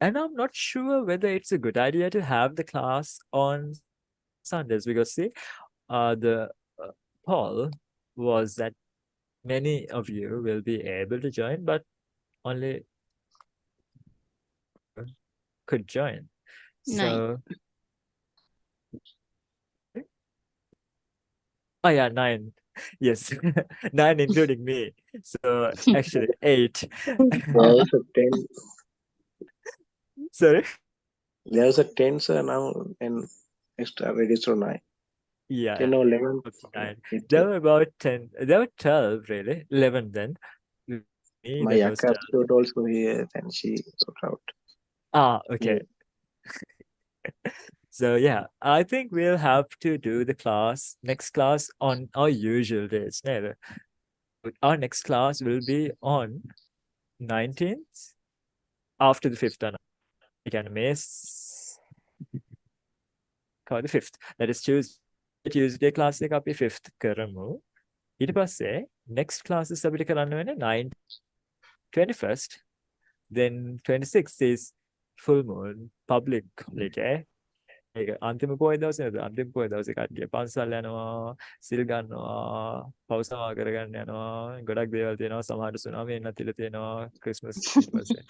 and I'm not sure whether it's a good idea to have the class on Sundays because see, the poll was that many of you will be able to join, but only could join. So, oh yeah, 9. Yes, 9 including me. So actually 8. There's a 10. Sorry. There's a 10, sir, now, and extra register 9. Yeah, 10 or 11. okay, 9. It's There were about 10. There were 12 really. 11 then. Me, my that was 12. Yaka also here, and she got out. Ah, okay. So yeah, I think we'll have to do the next class on our usual days. No, our next class will be on 19th after the 5th. We can miss the 5th. That is Tuesday class එක අපි 5th කරමු. ඊට පස්සේ next classes අපිට කරන්න වෙන්නේ 9 21st. Then 26th is full moon public holiday. ඒක අන්තිම පොය දවසේ නේද? අන්තිම පොය දවසේ කට්ටිය පන්සල් යනවා, සිල් ගන්නවා, පවුසමා කරගන්න යනවා. ගොඩක් දේවල් තියෙනවා. සමහරට සුනාමි එන්නත් ඉඩ තියෙනවා. ක්‍රිස්මස් ඊට පස්සේ.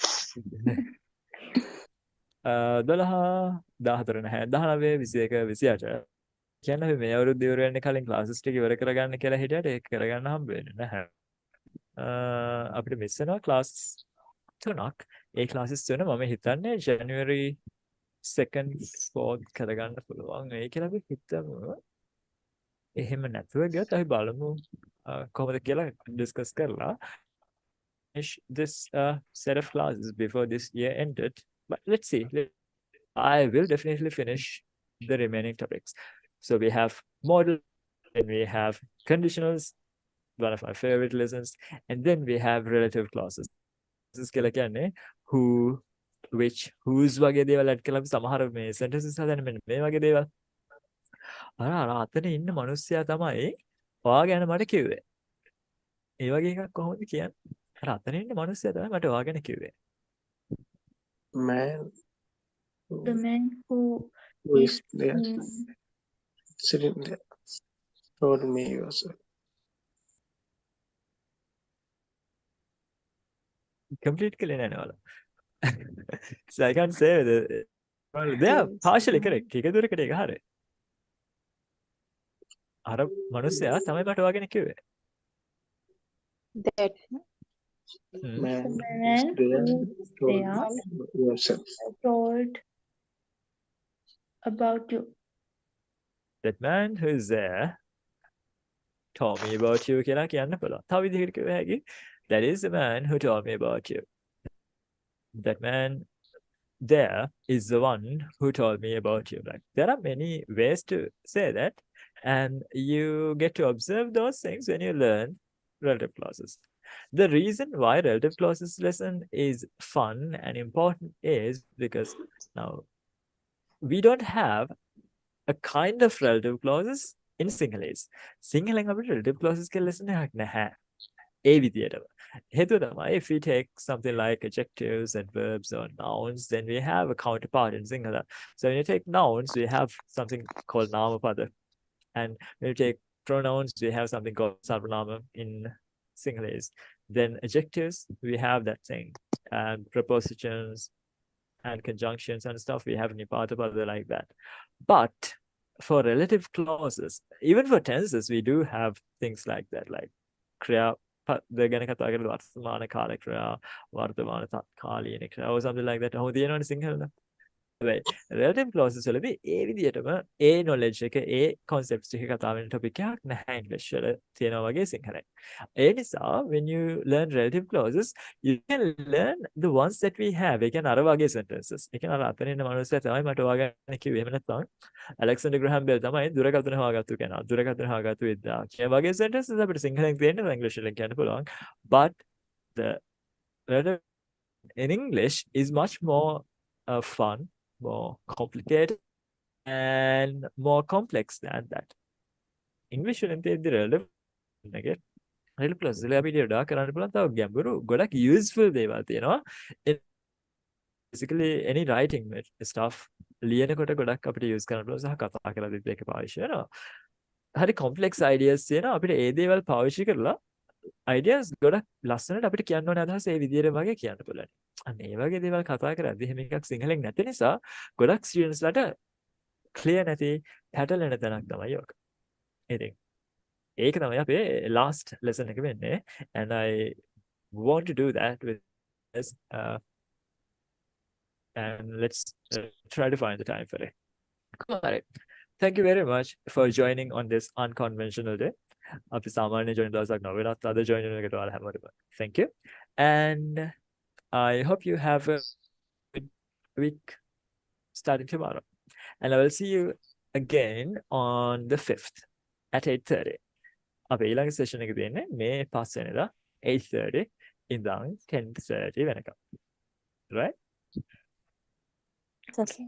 12 14 නැහැ 19 21 28 කියන්නේ අපි මේ අවුරුද්ද ඉවර වෙන්න කලින් ක්ලාසස් ටික ඉවර කරගන්න කියලා හිටියට ඒක කරගන්න හම්බ වෙන්නේ නැහැ. අපිට මිස් වෙනවා ක්ලාස් 3ක්. ඒ ක්ලාසස් තුන මම හිතන්නේ ජනවරි 2nd 4th කරගන්න පුළුවන්. ඒ කියලා අපි හිතමු. එහෙම නැතුව ගියත් අපි බලමු කොහොමද කියලා ඩිස්කස් කරලා finish this set of classes before this year ended. But let's see. I will definitely finish the remaining topics. So we have model, and we have conditionals, one of my favorite lessons, and then we have relative clauses. This is කියලා කියන්නේ who, which, whose වගේ දේවල් add කරලා අපි සමහර මේ sentences හදන්න මෙන්න මේ වගේ දේවල්. අර අතන ඉන්න මිනිස්සයා තමයි ඔයා ගැන මට කිව්වේ. ඒ වගේ එකක් කොහොමද කියන්නේ? අර අතන ඉන්න මිනිස්සයා තමයි මට ඔයා ගැන කිව්වේ. Man The man who who is is there in sitting there told me yourself. Complete කළේ නැහැ නේද? So I can't say whether well, they are partially correct. ටික දුරකට ඒක හරියි. අර මිනිස්සයා තමයි මට ඔයා ගැන කිව්වේ. That Man the who man is there who is told there yourself. told about you. That man who is there told me about you කියලා කියන්න පුළුවන්. තව විදිහකට කිව්ව හැකි. That is the man who told me about you. That man there is the one who told me about you. Like there are many ways to say that, and you get to observe those things when you learn relative clauses. The reason why relative clauses lesson is fun and important is because now we don't have a kind of relative clauses in Sinhalese. සිංහලෙන් අපිට relative clauses කියලා lesson එකක් නැහැ. ඒ විදියටම. හේතුව තමයි if we take something like adjectives, adverbs or nouns, then we have a counterpart in Sinhala. So when you take nouns, we have something called namapada. And when you take pronouns, we have something called sarvanama in Sinhalese. Then adjectives, we have that thing. And prepositions and conjunctions and stuff, we have nipatada like that. But for relative clauses, even for tenses, we do have things like that, like kriya, they're going to කතා කරලා වර්තමාන කාල ක්‍රියා, වර්තමාන කාලීන ක්‍රියා or something like that. ඔහොම තියෙනවනේ සිංහලෙන්. relative clauses වලදී ඒ විදිහටම ඒ knowledge එක ඒ concepts ටික කතා වෙන topic එකක් නැහැ English වල තියෙනවා වගේ සිංහලෙන්. ඒ නිසා when you learn relative clauses you can learn the ones that we have. ඒ කියන්නේ අර වගේ sentences. ඒ කියන්නේ අර අතන ඉන්න මනුස්සයා තමයි මට ඔයාගෙන කිව්වේ. එහෙම නැත්නම් Alexander Graham Bell තමයි දුරකථන හොයාගත්තු කෙනා. දුරකථන හොයාගත්තු විද්‍යාව. කියන වගේ sentences අපිට සිංහලෙන් තියෙන්නේ English වලින් කියන්න පුළුවන්. But the relative in English is much more fun, more complicated, and more complex than that. English වලින් තියෙද්දි relative එක relative clause වල අපිට වඩා කරන්න පුළුවන් තව ගැඹුරු ගොඩක් useful දේවල් තියෙනවා. Basically any writing stuff ලියනකොට ගොඩක් අපිට use කරන්න පුළුවන් සහ කතා කරද්දිත් ඒක පාවිච්චි වෙනවා. හරි complex ideas තියෙනවා අපිට ඒ දේවල් පාවිච්චි කරලා ideas ගොඩක් ලස්සනට අපිට කියන්න ඕනේ අදහස ඒ විදිහට වගේ කියන්න පුළුවන්. අන්න ඒ වගේ දේවල් කතා කරද්දී එහෙම එකක් සිංහලෙන් නැති නිසා ගොඩක් students ලට clear නැති පැටලෙන තැනක් තමයි යෝක. ඉතින් ඒක තමයි අපේ last lesson එක වෙන්නේ and I want to do that with this and let's try to find the time for it. All right. Thank you very much for joining on this unconventional day. අපි සාමාන්‍ය join දවසක් නෝ වෙනත් අද join වෙන එකට ඔයාලා හැමෝටම thank you and I hope you have a good week starting tomorrow and I will see you again on the 5th at 8:30. අපේ ඊළඟ session එක දෙන්නේ මේ 5 වෙනිදා 8:30 ඉඳන් 10:30 වෙනකම්. Right? Okay.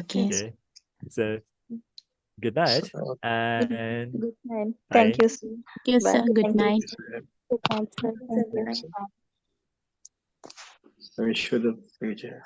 Okay. Okay. So good night and Good night. bye. Thank you, sir. Thank you, sir. Bye. Good Thank you. night. Good night, sir. Thank you. I wish you the future.